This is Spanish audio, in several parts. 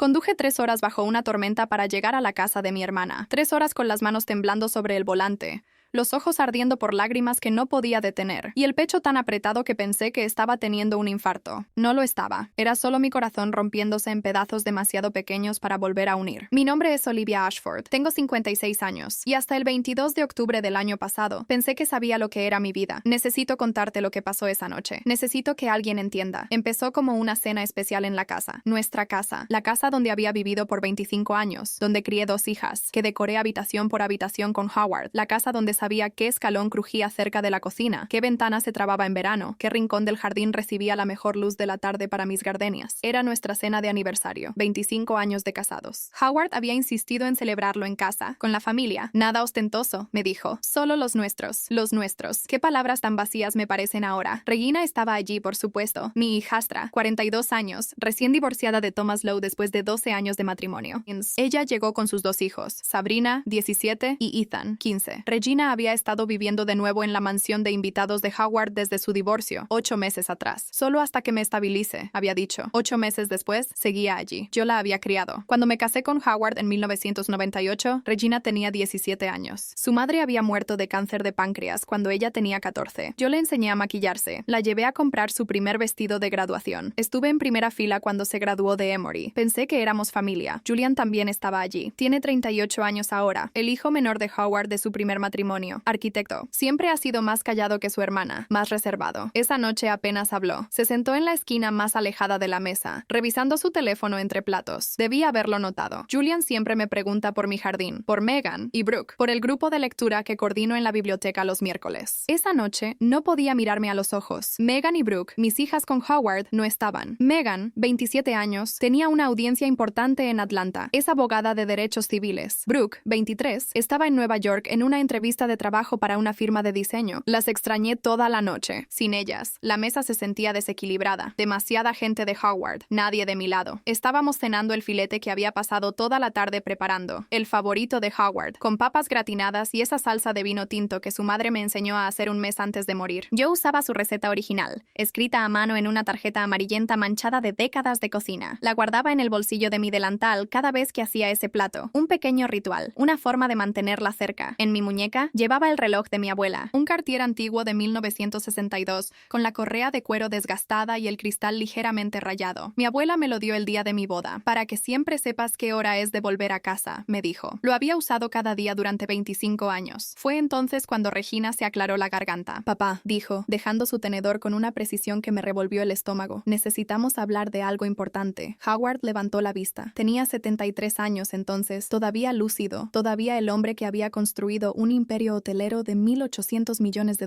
Conduje 3 horas bajo una tormenta para llegar a la casa de mi hermana. 3 horas con las manos temblando sobre el volante, los ojos ardiendo por lágrimas que no podía detener, y el pecho tan apretado que pensé que estaba teniendo un infarto. No lo estaba. Era solo mi corazón rompiéndose en pedazos demasiado pequeños para volver a unir. Mi nombre es Olivia Ashford. Tengo 56 años, y hasta el 22 de octubre del año pasado, pensé que sabía lo que era mi vida. Necesito contarte lo que pasó esa noche. Necesito que alguien entienda. Empezó como una cena especial en la casa. Nuestra casa. La casa donde había vivido por 25 años, donde crié 2 hijas, que decoré habitación por habitación con Howard. La casa donde sabía qué escalón crujía cerca de la cocina, qué ventana se trababa en verano, qué rincón del jardín recibía la mejor luz de la tarde para mis gardenias. Era nuestra cena de aniversario, 25 años de casados. Howard había insistido en celebrarlo en casa, con la familia. Nada ostentoso, me dijo. Solo los nuestros, los nuestros. Qué palabras tan vacías me parecen ahora. Regina estaba allí, por supuesto. Mi hijastra, 42 años, recién divorciada de Thomas Lowe después de 12 años de matrimonio. Ella llegó con sus 2 hijos, Sabrina, 17, y Ethan, 15. Regina había estado viviendo de nuevo en la mansión de invitados de Howard desde su divorcio, 8 meses atrás. Solo hasta que me estabilice, había dicho. 8 meses después, seguía allí. Yo la había criado. Cuando me casé con Howard en 1998, Regina tenía 17 años. Su madre había muerto de cáncer de páncreas cuando ella tenía 14. Yo le enseñé a maquillarse. La llevé a comprar su primer vestido de graduación. Estuve en primera fila cuando se graduó de Emory. Pensé que éramos familia. Julian también estaba allí. Tiene 38 años ahora, el hijo menor de Howard de su primer matrimonio. Arquitecto. Siempre ha sido más callado que su hermana, más reservado. Esa noche apenas habló. Se sentó en la esquina más alejada de la mesa, revisando su teléfono entre platos. Debí haberlo notado. Julian siempre me pregunta por mi jardín, por Megan y Brooke, por el grupo de lectura que coordino en la biblioteca los miércoles. Esa noche no podía mirarme a los ojos. Megan y Brooke, mis hijas con Howard, no estaban. Megan, 27 años, tenía una audiencia importante en Atlanta. Es abogada de derechos civiles. Brooke, 23, estaba en Nueva York en una entrevista de trabajo para una firma de diseño. Las extrañé toda la noche. Sin ellas, la mesa se sentía desequilibrada. Demasiada gente de Howard, nadie de mi lado. Estábamos cenando el filete que había pasado toda la tarde preparando, el favorito de Howard, con papas gratinadas y esa salsa de vino tinto que su madre me enseñó a hacer un mes antes de morir. Yo usaba su receta original, escrita a mano en una tarjeta amarillenta manchada de décadas de cocina. La guardaba en el bolsillo de mi delantal cada vez que hacía ese plato. Un pequeño ritual, una forma de mantenerla cerca. En mi muñeca llevaba el reloj de mi abuela, un Cartier antiguo de 1962, con la correa de cuero desgastada y el cristal ligeramente rayado. Mi abuela me lo dio el día de mi boda, para que siempre sepas qué hora es de volver a casa, me dijo. Lo había usado cada día durante 25 años. Fue entonces cuando Regina se aclaró la garganta. Papá, dijo, dejando su tenedor con una precisión que me revolvió el estómago. Necesitamos hablar de algo importante. Howard levantó la vista. Tenía 73 años entonces, todavía lúcido, todavía el hombre que había construido un imperio hotelero de $1.800 millones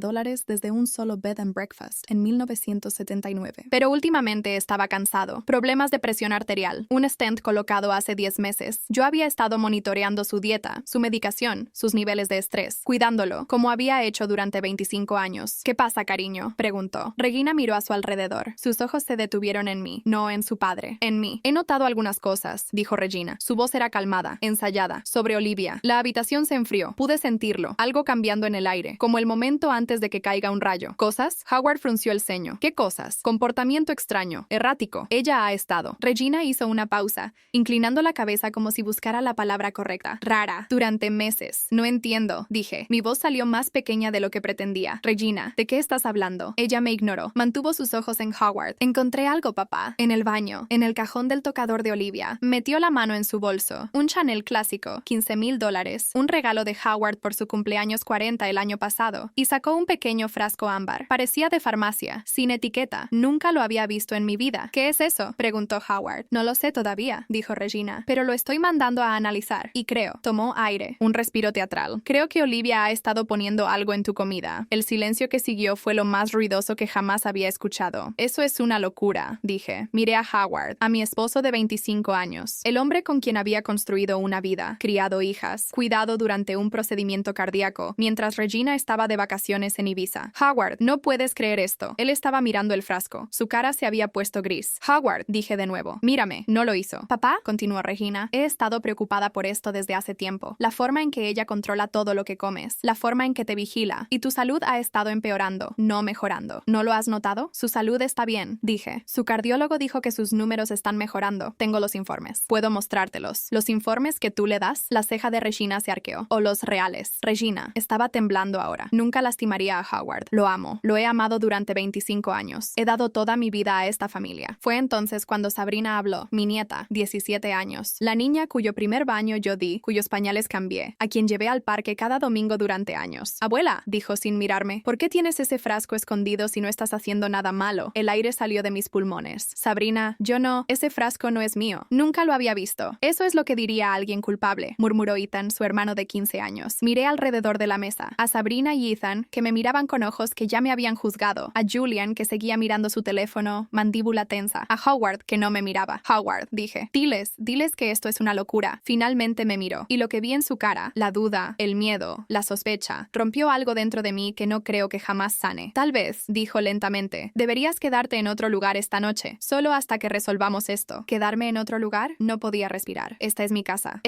desde un solo bed and breakfast en 1979. Pero últimamente estaba cansado. Problemas de presión arterial, un stent colocado hace 10 meses. Yo había estado monitoreando su dieta, su medicación, sus niveles de estrés, cuidándolo, como había hecho durante 25 años. ¿Qué pasa, cariño?, preguntó. Regina miró a su alrededor. Sus ojos se detuvieron en mí, no en su padre, en mí. He notado algunas cosas, dijo Regina. Su voz era calmada, ensayada, sobre Olivia. La habitación se enfrió. Pude sentirlo, algo cambiando en el aire, como el momento antes de que caiga un rayo. ¿Cosas? Howard frunció el ceño. ¿Qué cosas? Comportamiento extraño, errático. Ella ha estado. Regina hizo una pausa, inclinando la cabeza como si buscara la palabra correcta. Rara. Durante meses. No entiendo, dije. Mi voz salió más pequeña de lo que pretendía. Regina, ¿de qué estás hablando? Ella me ignoró. Mantuvo sus ojos en Howard. Encontré algo, papá. En el baño, en el cajón del tocador de Olivia. Metió la mano en su bolso. Un Chanel clásico, $15,000. Un regalo de Howard por su cumpleaños 40 el año pasado, y sacó un pequeño frasco ámbar. Parecía de farmacia, sin etiqueta. Nunca lo había visto en mi vida. ¿Qué es eso?, preguntó Howard. No lo sé todavía, dijo Regina, pero lo estoy mandando a analizar. Y creo, tomó aire, un respiro teatral. Creo que Olivia ha estado poniendo algo en tu comida. El silencio que siguió fue lo más ruidoso que jamás había escuchado. Eso es una locura, dije. Miré a Howard, a mi esposo de 25 años, el hombre con quien había construido una vida, criado hijas, cuidado durante un procedimiento cardíaco cardíaco mientras Regina estaba de vacaciones en Ibiza. Howard, no puedes creer esto. Él estaba mirando el frasco. Su cara se había puesto gris. Howard, dije de nuevo. Mírame, no lo hizo. Papá, continuó Regina, he estado preocupada por esto desde hace tiempo. La forma en que ella controla todo lo que comes, la forma en que te vigila, y tu salud ha estado empeorando, no mejorando. ¿No lo has notado? Su salud está bien, dije. Su cardiólogo dijo que sus números están mejorando. Tengo los informes. Puedo mostrártelos. ¿Los informes que tú le das? La ceja de Regina se arqueó. O los reales. Regina estaba temblando ahora. Nunca lastimaría a Howard. Lo amo. Lo he amado durante 25 años. He dado toda mi vida a esta familia. Fue entonces cuando Sabrina habló, mi nieta, 17 años. La niña cuyo primer baño yo di, cuyos pañales cambié, a quien llevé al parque cada domingo durante años. Abuela, dijo sin mirarme, ¿por qué tienes ese frasco escondido si no estás haciendo nada malo? El aire salió de mis pulmones. Sabrina, yo no, ese frasco no es mío. Nunca lo había visto. Eso es lo que diría alguien culpable, murmuró Ethan, su hermano de 15 años. Miré alrededor de la mesa, a Sabrina y Ethan, que me miraban con ojos que ya me habían juzgado, a Julian, que seguía mirando su teléfono, mandíbula tensa, a Howard, que no me miraba. Howard, dije, diles que esto es una locura. Finalmente me miró, y lo que vi en su cara, la duda, el miedo, la sospecha, rompió algo dentro de mí que no creo que jamás sane. Tal vez, dijo lentamente, deberías quedarte en otro lugar esta noche, solo hasta que resolvamos esto. ¿Quedarme en otro lugar? No podía respirar. Esta es mi casa,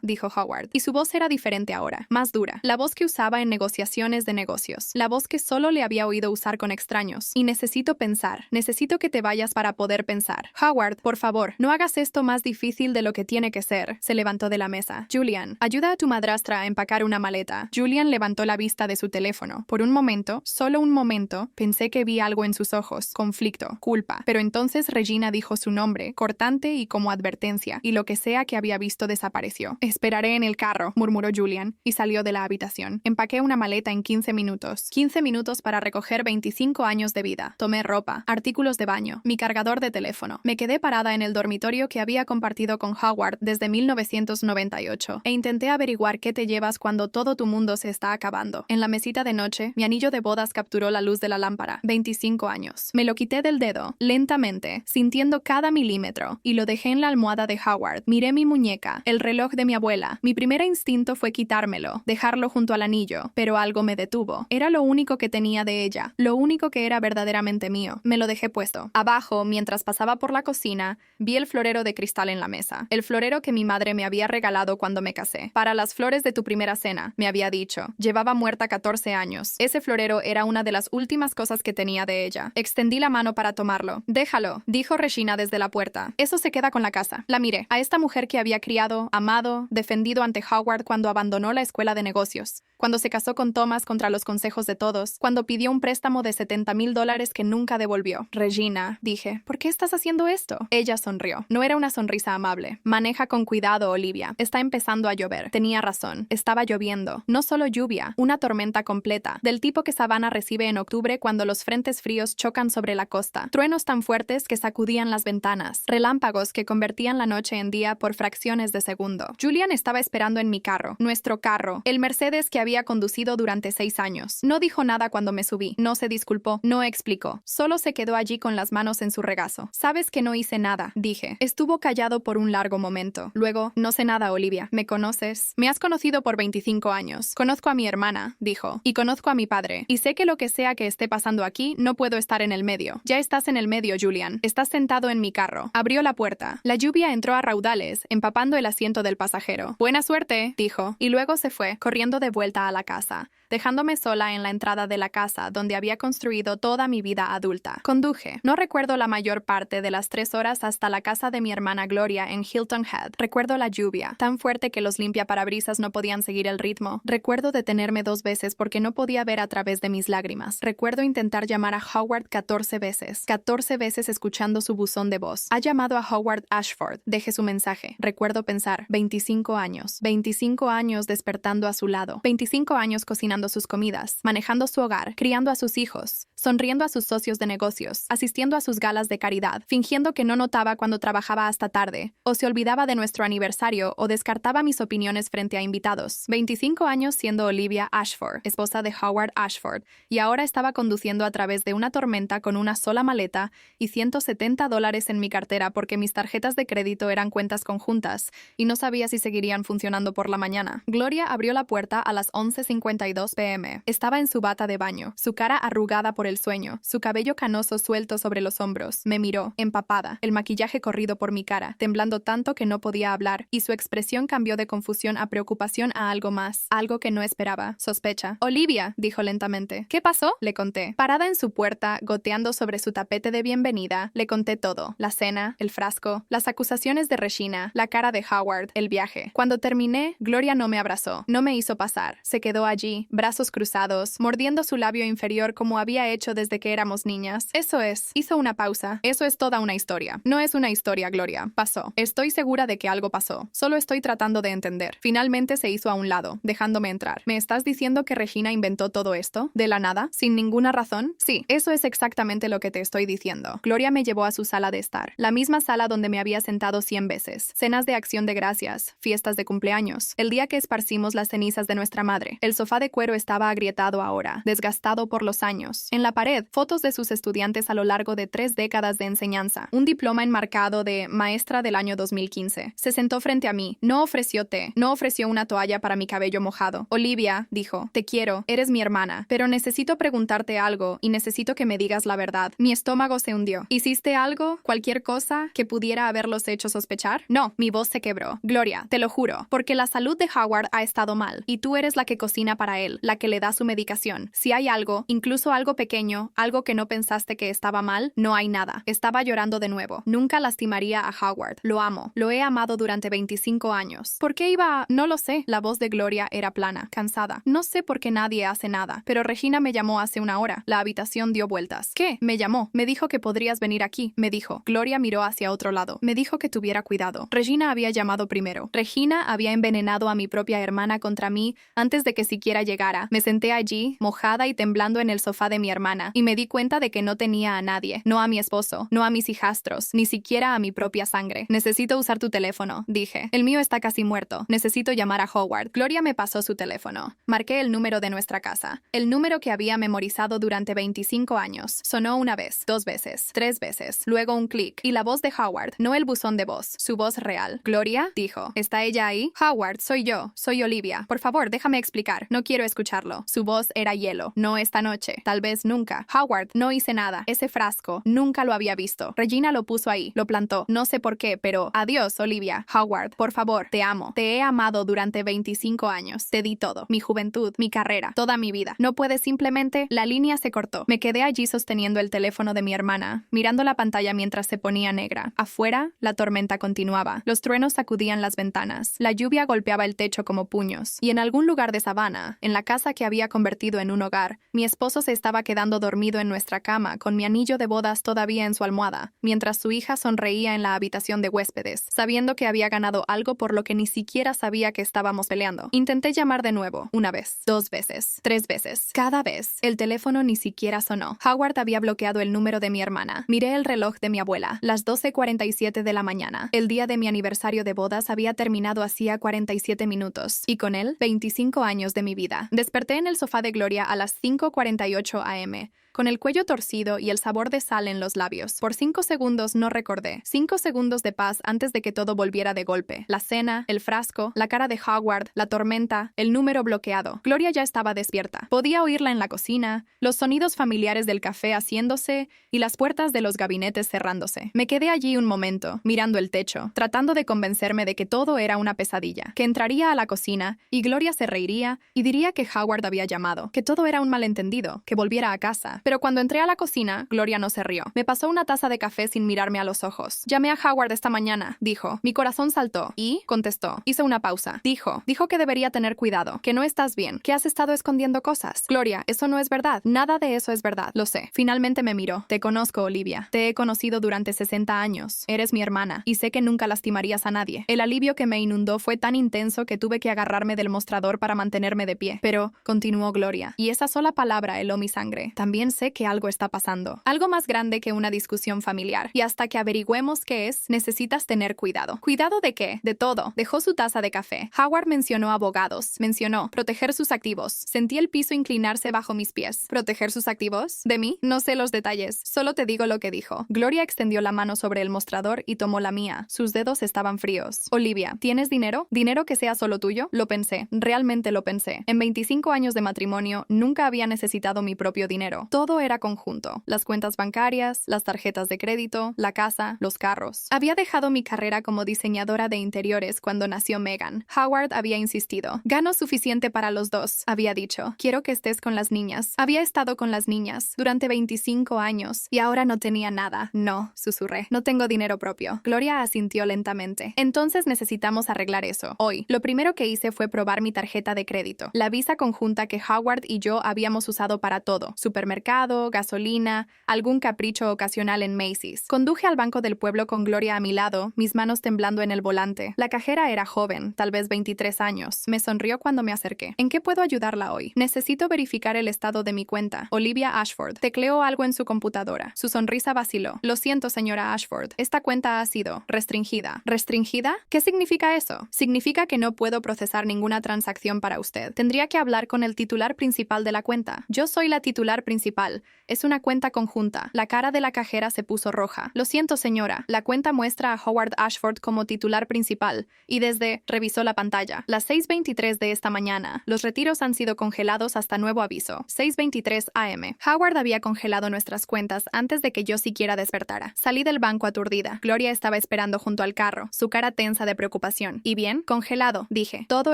dijo Howard, y su voz era diferente ahora, más dura, la voz que usaba en negociaciones de negocios, la voz que solo le había oído usar con extraños. Y necesito pensar, necesito que te vayas para poder pensar. Howard, por favor, no hagas esto más difícil de lo que tiene que ser. Se levantó de la mesa. Julian, ayuda a tu madrastra a empacar una maleta. Julian levantó la vista de su teléfono. Por un momento, solo un momento, pensé que vi algo en sus ojos. Conflicto, culpa. Pero entonces Regina dijo su nombre, cortante y como advertencia, y lo que sea que había visto desapareció. Esperaré en el carro, murmuró Julian, y salió de la habitación. Empaqué una maleta en 15 minutos. 15 minutos para recoger 25 años de vida. Tomé ropa, artículos de baño, mi cargador de teléfono. Me quedé parada en el dormitorio que había compartido con Howard desde 1998 e intenté averiguar qué te llevas cuando todo tu mundo se está acabando. En la mesita de noche, mi anillo de bodas capturó la luz de la lámpara. 25 años. Me lo quité del dedo, lentamente, sintiendo cada milímetro, y lo dejé en la almohada de Howard. Miré mi muñeca, el reloj de mi abuela. Mi primer instinto fue quitármelo, dejarlo junto al anillo, pero algo me detuvo. Era lo único que tenía de ella, lo único que era verdaderamente mío. Me lo dejé puesto. Abajo, mientras pasaba por la cocina, vi el florero de cristal en la mesa. El florero que mi madre me había regalado cuando me casé. Para las flores de tu primera cena, me había dicho. Llevaba muerta 14 años. Ese florero era una de las últimas cosas que tenía de ella. Extendí la mano para tomarlo. Déjalo, dijo Regina desde la puerta. Eso se queda con la casa. La miré. A esta mujer que había criado, amado, defendido ante Howard cuando abandonó la escuela de negocios. Cuando se casó con Thomas contra los consejos de todos. Cuando pidió un préstamo de $70,000 que nunca devolvió. Regina, dije, ¿por qué estás haciendo esto? Ella sonrió. No era una sonrisa amable. Maneja con cuidado, Olivia. Está empezando a llover. Tenía razón. Estaba lloviendo. No solo lluvia, una tormenta completa, del tipo que Savannah recibe en octubre cuando los frentes fríos chocan sobre la costa. Truenos tan fuertes que sacudían las ventanas. Relámpagos que convertían la noche en día por fracciones de segundo. Julian estaba esperando en mi carro. Nuestro carro. El Mercedes que había conducido durante 6 años. No dijo nada cuando me subí. No se disculpó. No explicó. Solo se quedó allí con las manos en su regazo. Sabes que no hice nada, dije. Estuvo callado por un largo momento. Luego, no sé nada, Olivia. ¿Me conoces? Me has conocido por 25 años. Conozco a mi hermana, dijo. Y conozco a mi padre. Y sé que lo que sea que esté pasando aquí, no puedo estar en el medio. Ya estás en el medio, Julian. Estás sentado en mi carro. Abrió la puerta. La lluvia entró a raudales, empapando el asiento del pasajero. Buena suerte, dijo. Y luego se fue, corriendo de vuelta a la casa, dejándome sola en la entrada de la casa donde había construido toda mi vida adulta. Conduje. No recuerdo la mayor parte de las 3 horas hasta la casa de mi hermana Gloria en Hilton Head. Recuerdo la lluvia, tan fuerte que los limpiaparabrisas no podían seguir el ritmo. Recuerdo detenerme 2 veces porque no podía ver a través de mis lágrimas. Recuerdo intentar llamar a Howard 14 veces. 14 veces escuchando su buzón de voz. Ha llamado a Howard Ashford. Deje su mensaje. Recuerdo pensar, 25 años. 25 años despertando a su lado. 25 años cocinando preparando sus comidas, manejando su hogar, criando a sus hijos, sonriendo a sus socios de negocios, asistiendo a sus galas de caridad, fingiendo que no notaba cuando trabajaba hasta tarde, o se olvidaba de nuestro aniversario o descartaba mis opiniones frente a invitados. 25 años siendo Olivia Ashford, esposa de Howard Ashford, y ahora estaba conduciendo a través de una tormenta con una sola maleta y $170 en mi cartera porque mis tarjetas de crédito eran cuentas conjuntas y no sabía si seguirían funcionando por la mañana. Gloria abrió la puerta a las 11:52 p.m. Estaba en su bata de baño, su cara arrugada por el sueño, su cabello canoso suelto sobre los hombros. Me miró, empapada, el maquillaje corrido por mi cara, temblando tanto que no podía hablar, y su expresión cambió de confusión a preocupación a algo más, algo que no esperaba, sospecha. Olivia, dijo lentamente. ¿Qué pasó? Le conté. Parada en su puerta, goteando sobre su tapete de bienvenida, le conté todo. La cena, el frasco, las acusaciones de Regina, la cara de Howard, el viaje. Cuando terminé, Gloria no me abrazó, no me hizo pasar. Se quedó allí, brazos cruzados, mordiendo su labio inferior como había hecho desde que éramos niñas. Eso es. Hizo una pausa. Eso es toda una historia. No es una historia, Gloria. Pasó. Estoy segura de que algo pasó. Solo estoy tratando de entender. Finalmente se hizo a un lado, dejándome entrar. ¿Me estás diciendo que Regina inventó todo esto? ¿De la nada? ¿Sin ninguna razón? Sí, eso es exactamente lo que te estoy diciendo. Gloria me llevó a su sala de estar. La misma sala donde me había sentado 100 veces. Cenas de acción de gracias, fiestas de cumpleaños, el día que esparcimos las cenizas de nuestra madre. El sofá de cuero estaba agrietado ahora, desgastado por los años. En la pared, fotos de sus estudiantes a lo largo de 3 décadas de enseñanza. Un diploma enmarcado de maestra del año 2015. Se sentó frente a mí. No ofreció té. No ofreció una toalla para mi cabello mojado. Olivia, dijo, te quiero, eres mi hermana, pero necesito preguntarte algo y necesito que me digas la verdad. Mi estómago se hundió. ¿Hiciste algo, cualquier cosa, que pudiera haberlos hecho sospechar? No, mi voz se quebró. Gloria, te lo juro, porque la salud de Howard ha estado mal, y tú eres la que cocina para él, la que le da su medicación. Si hay algo, incluso algo pequeño, algo que no pensaste que estaba mal, no hay nada. Estaba llorando de nuevo. Nunca lastimaría a Howard. Lo amo. Lo he amado durante 25 años. ¿Por qué iba? No lo sé. La voz de Gloria era plana, cansada. No sé por qué nadie hace nada, pero Regina me llamó hace una hora. La habitación dio vueltas. ¿Qué? Me llamó. Me dijo que podrías venir aquí. Me dijo. Gloria miró hacia otro lado. Me dijo que tuviera cuidado. Regina había llamado primero. Regina había envenenado a mi propia hermana contra mí antes de que siquiera llegara. Me senté allí, mojada y temblando en el sofá de mi hermana, y me di cuenta de que no tenía a nadie. No a mi esposo, no a mis hijastros, ni siquiera a mi propia sangre. Necesito usar tu teléfono, dije. El mío está casi muerto. Necesito llamar a Howard. Gloria me pasó su teléfono. Marqué el número de nuestra casa. El número que había memorizado durante 25 años. Sonó una vez, 2 veces, 3 veces, luego un clic, y la voz de Howard, no el buzón de voz, su voz real. Gloria, dijo. ¿Está ella ahí? Howard, soy yo. Soy Olivia. Por favor, déjame explicar. No quiero escucharlo. Su voz era hielo. No esta noche. Tal vez nunca. Howard, no hice nada. Ese frasco, nunca lo había visto. Regina lo puso ahí. Lo plantó. No sé por qué, pero adiós, Olivia. Howard, por favor, te amo. Te he amado durante 25 años. Te di todo. Mi juventud, mi carrera, toda mi vida. No puedes simplemente... La línea se cortó. Me quedé allí sosteniendo el teléfono de mi hermana, mirando la pantalla mientras se ponía negra. Afuera, la tormenta continuaba. Los truenos sacudían las ventanas. La lluvia golpeaba el techo como puños. Y en algún lugar de Savannah, en la casa que había convertido en un hogar, mi esposo se estaba quedando dormido en nuestra cama con mi anillo de bodas todavía en su almohada, mientras su hija sonreía en la habitación de huéspedes, sabiendo que había ganado algo por lo que ni siquiera sabía que estábamos peleando. Intenté llamar de nuevo, 1 vez, 2 veces, 3 veces. Cada vez, el teléfono ni siquiera sonó. Howard había bloqueado el número de mi hermana. Miré el reloj de mi abuela, las 12:47 de la mañana. El día de mi aniversario de bodas había terminado hacía 47 minutos, y con él, 25 años de mi vida. Desperté en el sofá de Gloria a las 5:48 a.m., con el cuello torcido y el sabor de sal en los labios. Por 5 segundos no recordé. 5 segundos de paz antes de que todo volviera de golpe. La cena, el frasco, la cara de Howard, la tormenta, el número bloqueado. Gloria ya estaba despierta. Podía oírla en la cocina, los sonidos familiares del café haciéndose y las puertas de los gabinetes cerrándose. Me quedé allí un momento, mirando el techo, tratando de convencerme de que todo era una pesadilla, que entraría a la cocina y Gloria se reiría y diría que Howard había llamado, que todo era un malentendido, que volviera a casa. Pero cuando entré a la cocina, Gloria no se rió. Me pasó una taza de café sin mirarme a los ojos. Llamé a Howard esta mañana, dijo. Mi corazón saltó. ¿Y? Contestó. Hice una pausa. Dijo que debería tener cuidado, que no estás bien, que has estado escondiendo cosas. Gloria, eso no es verdad. Nada de eso es verdad. Lo sé. Finalmente me miró. Te conozco, Olivia. Te he conocido durante 60 años. Eres mi hermana, y sé que nunca lastimarías a nadie. El alivio que me inundó fue tan intenso que tuve que agarrarme del mostrador para mantenerme de pie. Pero, continuó Gloria, y esa sola palabra heló mi sangre. También sé que algo está pasando. Algo más grande que una discusión familiar. Y hasta que averigüemos qué es, necesitas tener cuidado. ¿Cuidado de qué? De todo. Dejó su taza de café. Howard mencionó abogados. Mencionó proteger sus activos. Sentí el piso inclinarse bajo mis pies. ¿Proteger sus activos? ¿De mí? No sé los detalles. Solo te digo lo que dijo. Gloria extendió la mano sobre el mostrador y tomó la mía. Sus dedos estaban fríos. Olivia, ¿tienes dinero? ¿Dinero que sea solo tuyo? Lo pensé. Realmente lo pensé. En 25 años de matrimonio, nunca había necesitado mi propio dinero. Todo era conjunto. Las cuentas bancarias, las tarjetas de crédito, la casa, los carros. Había dejado mi carrera como diseñadora de interiores cuando nació Megan. Howard había insistido. Gano suficiente para los dos, había dicho. Quiero que estés con las niñas. Había estado con las niñas durante 25 años y ahora no tenía nada. No, susurré. No tengo dinero propio. Gloria asintió lentamente. Entonces necesitamos arreglar eso. Hoy, lo primero que hice fue probar mi tarjeta de crédito. La visa conjunta que Howard y yo habíamos usado para todo. Supermercado, gasolina, algún capricho ocasional en Macy's. Conduje al banco del pueblo con Gloria a mi lado, mis manos temblando en el volante. La cajera era joven, tal vez 23 años. Me sonrió cuando me acerqué. ¿En qué puedo ayudarla hoy? Necesito verificar el estado de mi cuenta. Olivia Ashford. Tecleó algo en su computadora. Su sonrisa vaciló. Lo siento, señora Ashford. Esta cuenta ha sido restringida. ¿Restringida? ¿Qué significa eso? Significa que no puedo procesar ninguna transacción para usted. Tendría que hablar con el titular principal de la cuenta. Yo soy la titular principal. Es una cuenta conjunta. La cara de la cajera se puso roja. Lo siento, señora. La cuenta muestra a Howard Ashford como titular principal y revisó la pantalla. Las 6:23 de esta mañana. Los retiros han sido congelados hasta nuevo aviso. 6:23 AM. Howard había congelado nuestras cuentas antes de que yo siquiera despertara. Salí del banco aturdida. Gloria estaba esperando junto al carro, su cara tensa de preocupación. ¿Y bien? Congelado, dije. Todo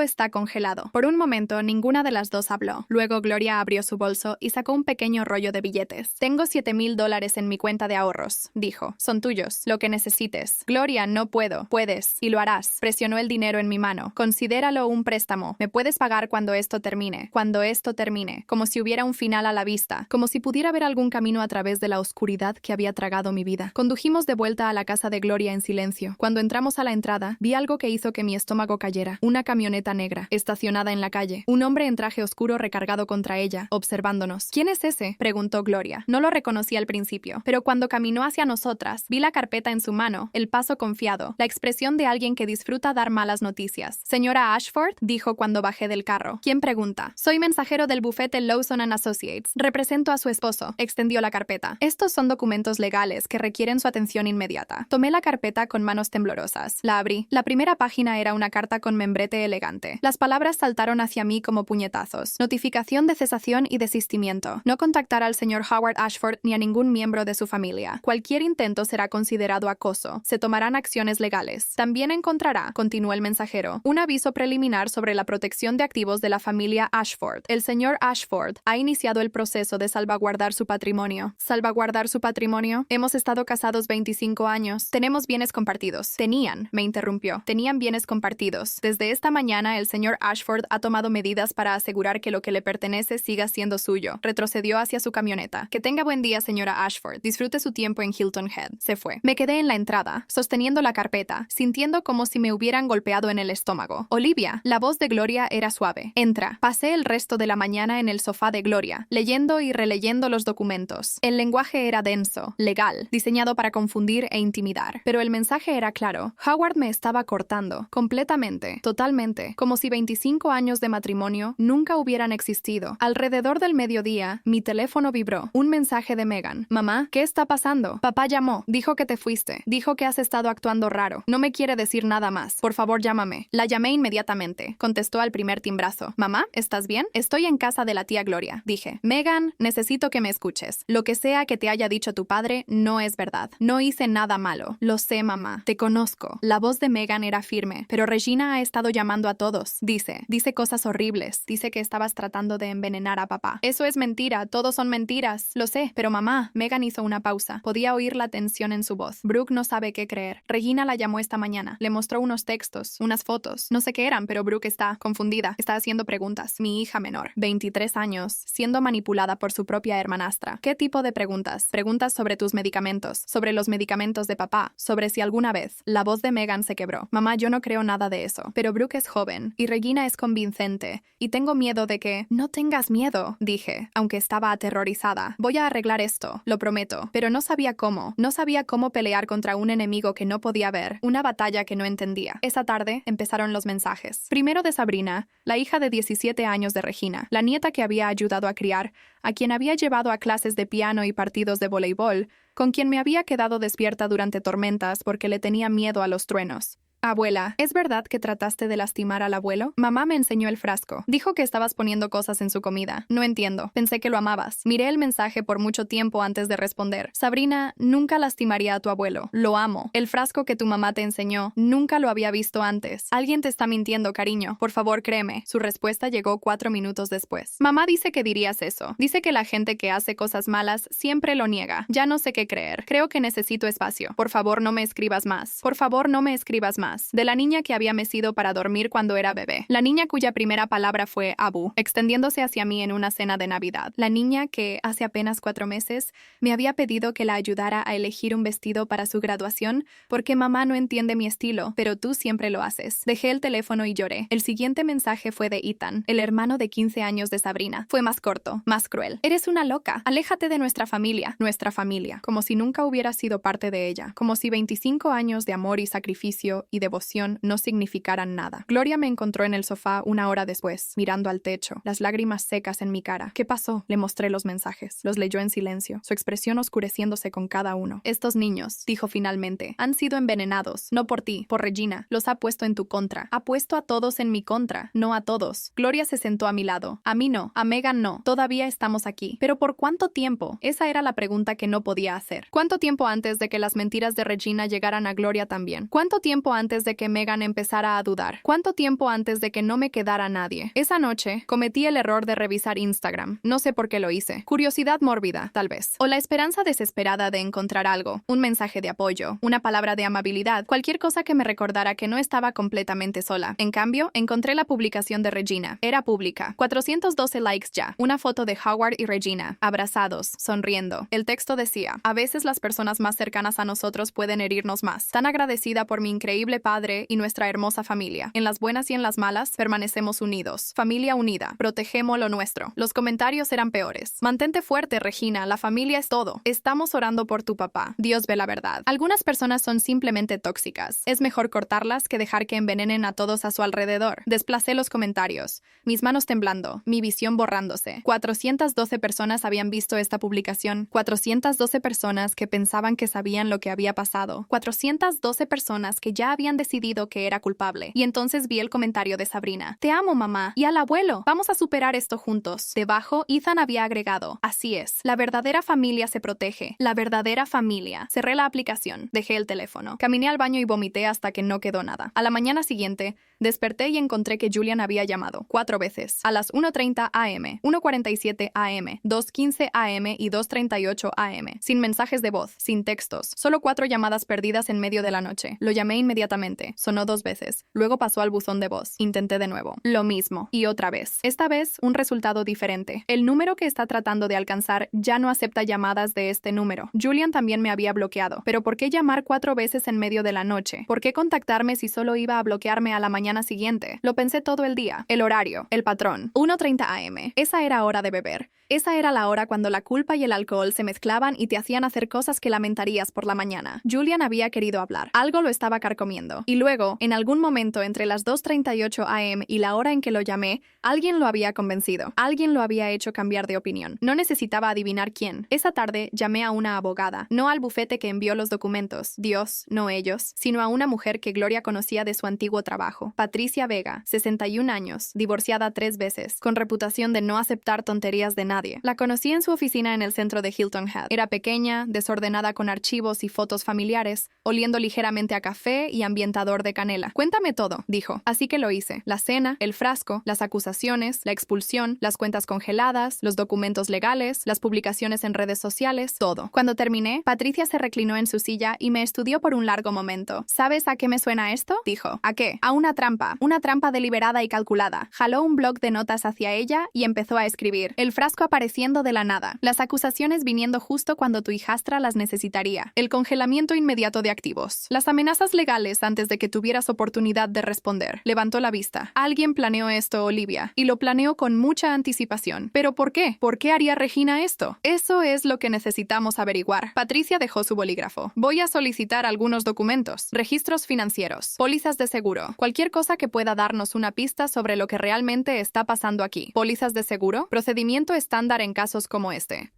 está congelado. Por un momento, ninguna de las dos habló. Luego Gloria abrió su bolso y sacó un pequeño rollo de billetes. Tengo $7,000 en mi cuenta de ahorros, dijo. Son tuyos, lo que necesites. Gloria, no puedo. Puedes, y lo harás. Presionó el dinero en mi mano. Considéralo un préstamo. Me puedes pagar cuando esto termine. Cuando esto termine. Como si hubiera un final a la vista. Como si pudiera ver algún camino a través de la oscuridad que había tragado mi vida. Condujimos de vuelta a la casa de Gloria en silencio. Cuando entramos a la entrada, vi algo que hizo que mi estómago cayera. Una camioneta negra, estacionada en la calle. Un hombre en traje oscuro recargado contra ella, observándonos. ¿Quién es ese?, preguntó Gloria. No lo reconocí al principio, pero cuando caminó hacia nosotras, vi la carpeta en su mano, el paso confiado, la expresión de alguien que disfruta dar malas noticias. Señora Ashford, dijo cuando bajé del carro. ¿Quién pregunta? Soy mensajero del bufete Lawson & Associates. Represento a su esposo. Extendió la carpeta. Estos son documentos legales que requieren su atención inmediata. Tomé la carpeta con manos temblorosas. La abrí. La primera página era una carta con membrete elegante. Las palabras saltaron hacia mí como puñetazos. Notificación de cesación y desistimiento. No contactar al señor Howard Ashford ni a ningún miembro de su familia. Cualquier intento será considerado acoso. Se tomarán acciones legales. También encontrará, continuó el mensajero, un aviso preliminar sobre la protección de activos de la familia Ashford. El señor Ashford ha iniciado el proceso de salvaguardar su patrimonio. ¿Salvaguardar su patrimonio? Hemos estado casados 25 años. Tenemos bienes compartidos. Tenían, me interrumpió. Tenían bienes compartidos. Desde esta mañana, el señor Ashford ha tomado medidas para asegurar que lo que le pertenece siga siendo suyo. Retrocedió hacia su camioneta. Que tenga buen día, señora Ashford. Disfrute su tiempo en Hilton Head. Se fue. Me quedé en la entrada, sosteniendo la carpeta, sintiendo como si me hubieran golpeado en el estómago. Olivia, la voz de Gloria era suave. Entra. Pasé el resto de la mañana en el sofá de Gloria, leyendo y releyendo los documentos. El lenguaje era denso, legal, diseñado para confundir e intimidar. Pero el mensaje era claro. Howard me estaba cortando, completamente, totalmente, como si 25 años de matrimonio nunca hubieran existido. Alrededor del mediodía, mi teléfono vibró. Un mensaje de Megan. Mamá, ¿qué está pasando? Papá llamó. Dijo que te fuiste. Dijo que has estado actuando raro. No me quiere decir nada más. Por favor, llámame. La llamé inmediatamente. Contestó al primer timbrazo. Mamá, ¿estás bien? Estoy en casa de la tía Gloria. Dije. Megan, necesito que me escuches. Lo que sea que te haya dicho tu padre no es verdad. No hice nada malo. Lo sé, mamá. Te conozco. La voz de Megan era firme. Pero Regina ha estado llamando a todos. Dice cosas horribles. Dice que estabas tratando de envenenar a papá. Eso es mentira. Todos son mentiras. Lo sé, pero mamá. Megan hizo una pausa. Podía oír la tensión en su voz. Brooke no sabe qué creer. Regina la llamó esta mañana. Le mostró unos textos, unas fotos. No sé qué eran, pero Brooke está confundida. Está haciendo preguntas. Mi hija menor, 23 años, siendo manipulada por su propia hermanastra. ¿Qué tipo de preguntas? Preguntas sobre tus medicamentos, sobre los medicamentos de papá, sobre si alguna vez. La voz de Megan se quebró. Mamá, yo no creo nada de eso. Pero Brooke es joven y Regina es convincente. Y tengo miedo de que... No tengas miedo, dije, aunque estaba aterrorizada. Voy a arreglar esto, lo prometo. Pero no sabía cómo. No sabía cómo pelear contra un enemigo que no podía ver. Una batalla que no entendía. Esa tarde empezaron los mensajes. Primero de Sabrina, la hija de 17 años de Regina, la nieta que había ayudado a criar, a quien había llevado a clases de piano y partidos de voleibol, con quien me había quedado despierta durante tormentas porque le tenía miedo a los truenos. Abuela, ¿es verdad que trataste de lastimar al abuelo? Mamá me enseñó el frasco. Dijo que estabas poniendo cosas en su comida. No entiendo. Pensé que lo amabas. Miré el mensaje por mucho tiempo antes de responder. Sabrina, nunca lastimaría a tu abuelo. Lo amo. El frasco que tu mamá te enseñó, nunca lo había visto antes. Alguien te está mintiendo, cariño. Por favor, créeme. Su respuesta llegó 4 minutos después. Mamá dice que dirías eso. Dice que la gente que hace cosas malas siempre lo niega. Ya no sé qué creer. Creo que necesito espacio. Por favor, no me escribas más. Por favor, no me escribas más. De la niña que había mecido para dormir cuando era bebé. La niña cuya primera palabra fue Abu, extendiéndose hacia mí en una cena de Navidad. La niña que, hace apenas 4 meses, me había pedido que la ayudara a elegir un vestido para su graduación porque mamá no entiende mi estilo, pero tú siempre lo haces. Dejé el teléfono y lloré. El siguiente mensaje fue de Ethan, el hermano de 15 años de Sabrina. Fue más corto, más cruel. Eres una loca. Aléjate de nuestra familia. Nuestra familia. Como si nunca hubiera sido parte de ella. Como si 25 años de amor y sacrificio y devoción no significaran nada. Gloria me encontró en el sofá 1 hora después, mirando al techo, las lágrimas secas en mi cara. ¿Qué pasó? Le mostré los mensajes. Los leyó en silencio, su expresión oscureciéndose con cada uno. Estos niños, dijo finalmente, han sido envenenados. No por ti, por Regina. Los ha puesto en tu contra. Ha puesto a todos en mi contra, no a todos. Gloria se sentó a mi lado. A mí no, a Megan no. Todavía estamos aquí. ¿Pero por cuánto tiempo? Esa era la pregunta que no podía hacer. ¿Cuánto tiempo antes de que las mentiras de Regina llegaran a Gloria también? ¿Cuánto tiempo antes de que Megan empezara a dudar? ¿Cuánto tiempo antes de que no me quedara nadie? Esa noche, cometí el error de revisar Instagram. No sé por qué lo hice. Curiosidad mórbida, tal vez. O la esperanza desesperada de encontrar algo. Un mensaje de apoyo. Una palabra de amabilidad. Cualquier cosa que me recordara que no estaba completamente sola. En cambio, encontré la publicación de Regina. Era pública. 412 likes ya. Una foto de Howard y Regina, abrazados, sonriendo. El texto decía, a veces las personas más cercanas a nosotros pueden herirnos más. Tan agradecida por mi increíble padre y nuestra hermosa familia. En las buenas y en las malas, permanecemos unidos. Familia unida. Protegemos lo nuestro. Los comentarios eran peores. Mantente fuerte, Regina. La familia es todo. Estamos orando por tu papá. Dios ve la verdad. Algunas personas son simplemente tóxicas. Es mejor cortarlas que dejar que envenenen a todos a su alrededor. Desplacé los comentarios. Mis manos temblando. Mi visión borrándose. 412 personas habían visto esta publicación. 412 personas que pensaban que sabían lo que había pasado. 412 personas que ya habían decidido que era culpable. Y entonces vi el comentario de Sabrina. Te amo, mamá. Y al abuelo. Vamos a superar esto juntos. Debajo, Ethan había agregado. Así es. La verdadera familia se protege. La verdadera familia. Cerré la aplicación. Dejé el teléfono. Caminé al baño y vomité hasta que no quedó nada. A la mañana siguiente, desperté y encontré que Julian había llamado 4 veces. A las 1:30 am, 1:47 am, 2:15 am y 2:38 am. Sin mensajes de voz, sin textos. Solo 4 llamadas perdidas en medio de la noche. Lo llamé inmediatamente. Sonó 2 veces. Luego pasó al buzón de voz. Intenté de nuevo. Lo mismo. Y otra vez. Esta vez, un resultado diferente. El número que está tratando de alcanzar ya no acepta llamadas de este número. Julian también me había bloqueado. Pero ¿por qué llamar 4 veces en medio de la noche? ¿Por qué contactarme si solo iba a bloquearme a la mañana siguiente? Lo pensé todo el día. El horario. El patrón. 1:30 am. Esa era hora de beber. Esa era la hora cuando la culpa y el alcohol se mezclaban y te hacían hacer cosas que lamentarías por la mañana. Julian había querido hablar. Algo lo estaba carcomiendo. Y luego, en algún momento entre las 2:38 am y la hora en que lo llamé, alguien lo había convencido. Alguien lo había hecho cambiar de opinión. No necesitaba adivinar quién. Esa tarde llamé a una abogada, no al bufete que envió los documentos, Dios, no ellos, sino a una mujer que Gloria conocía de su antiguo trabajo. Patricia Vega, 61 años, divorciada 3 veces, con reputación de no aceptar tonterías de nadie. La conocí en su oficina en el centro de Hilton Head. Era pequeña, desordenada con archivos y fotos familiares, oliendo ligeramente a café y a ambientador de canela. Cuéntame todo, dijo. Así que lo hice. La cena, el frasco, las acusaciones, la expulsión, las cuentas congeladas, los documentos legales, las publicaciones en redes sociales, todo. Cuando terminé, Patricia se reclinó en su silla y me estudió por un largo momento. ¿Sabes a qué me suena esto? Dijo. ¿A qué? A una trampa deliberada y calculada. Jaló un bloc de notas hacia ella y empezó a escribir. El frasco apareciendo de la nada. Las acusaciones viniendo justo cuando tu hijastra las necesitaría. El congelamiento inmediato de activos. Las amenazas legales antes de que tuvieras oportunidad de responder. Levantó la vista. Alguien planeó esto, Olivia, y lo planeó con mucha anticipación. ¿Pero por qué? ¿Por qué haría Regina esto? Eso es lo que necesitamos averiguar. Patricia dejó su bolígrafo. Voy a solicitar algunos documentos, registros financieros, pólizas de seguro, cualquier cosa que pueda darnos una pista sobre lo que realmente está pasando aquí. ¿Pólizas de seguro? Procedimiento estándar en casos como este.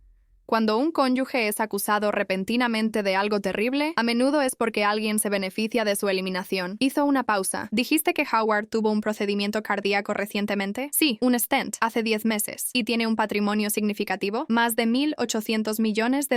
Cuando un cónyuge es acusado repentinamente de algo terrible, a menudo es porque alguien se beneficia de su eliminación. Hizo una pausa. ¿Dijiste que Howard tuvo un procedimiento cardíaco recientemente? Sí, un stent, hace 10 meses. ¿Y tiene un patrimonio significativo? Más de $1.800 millones.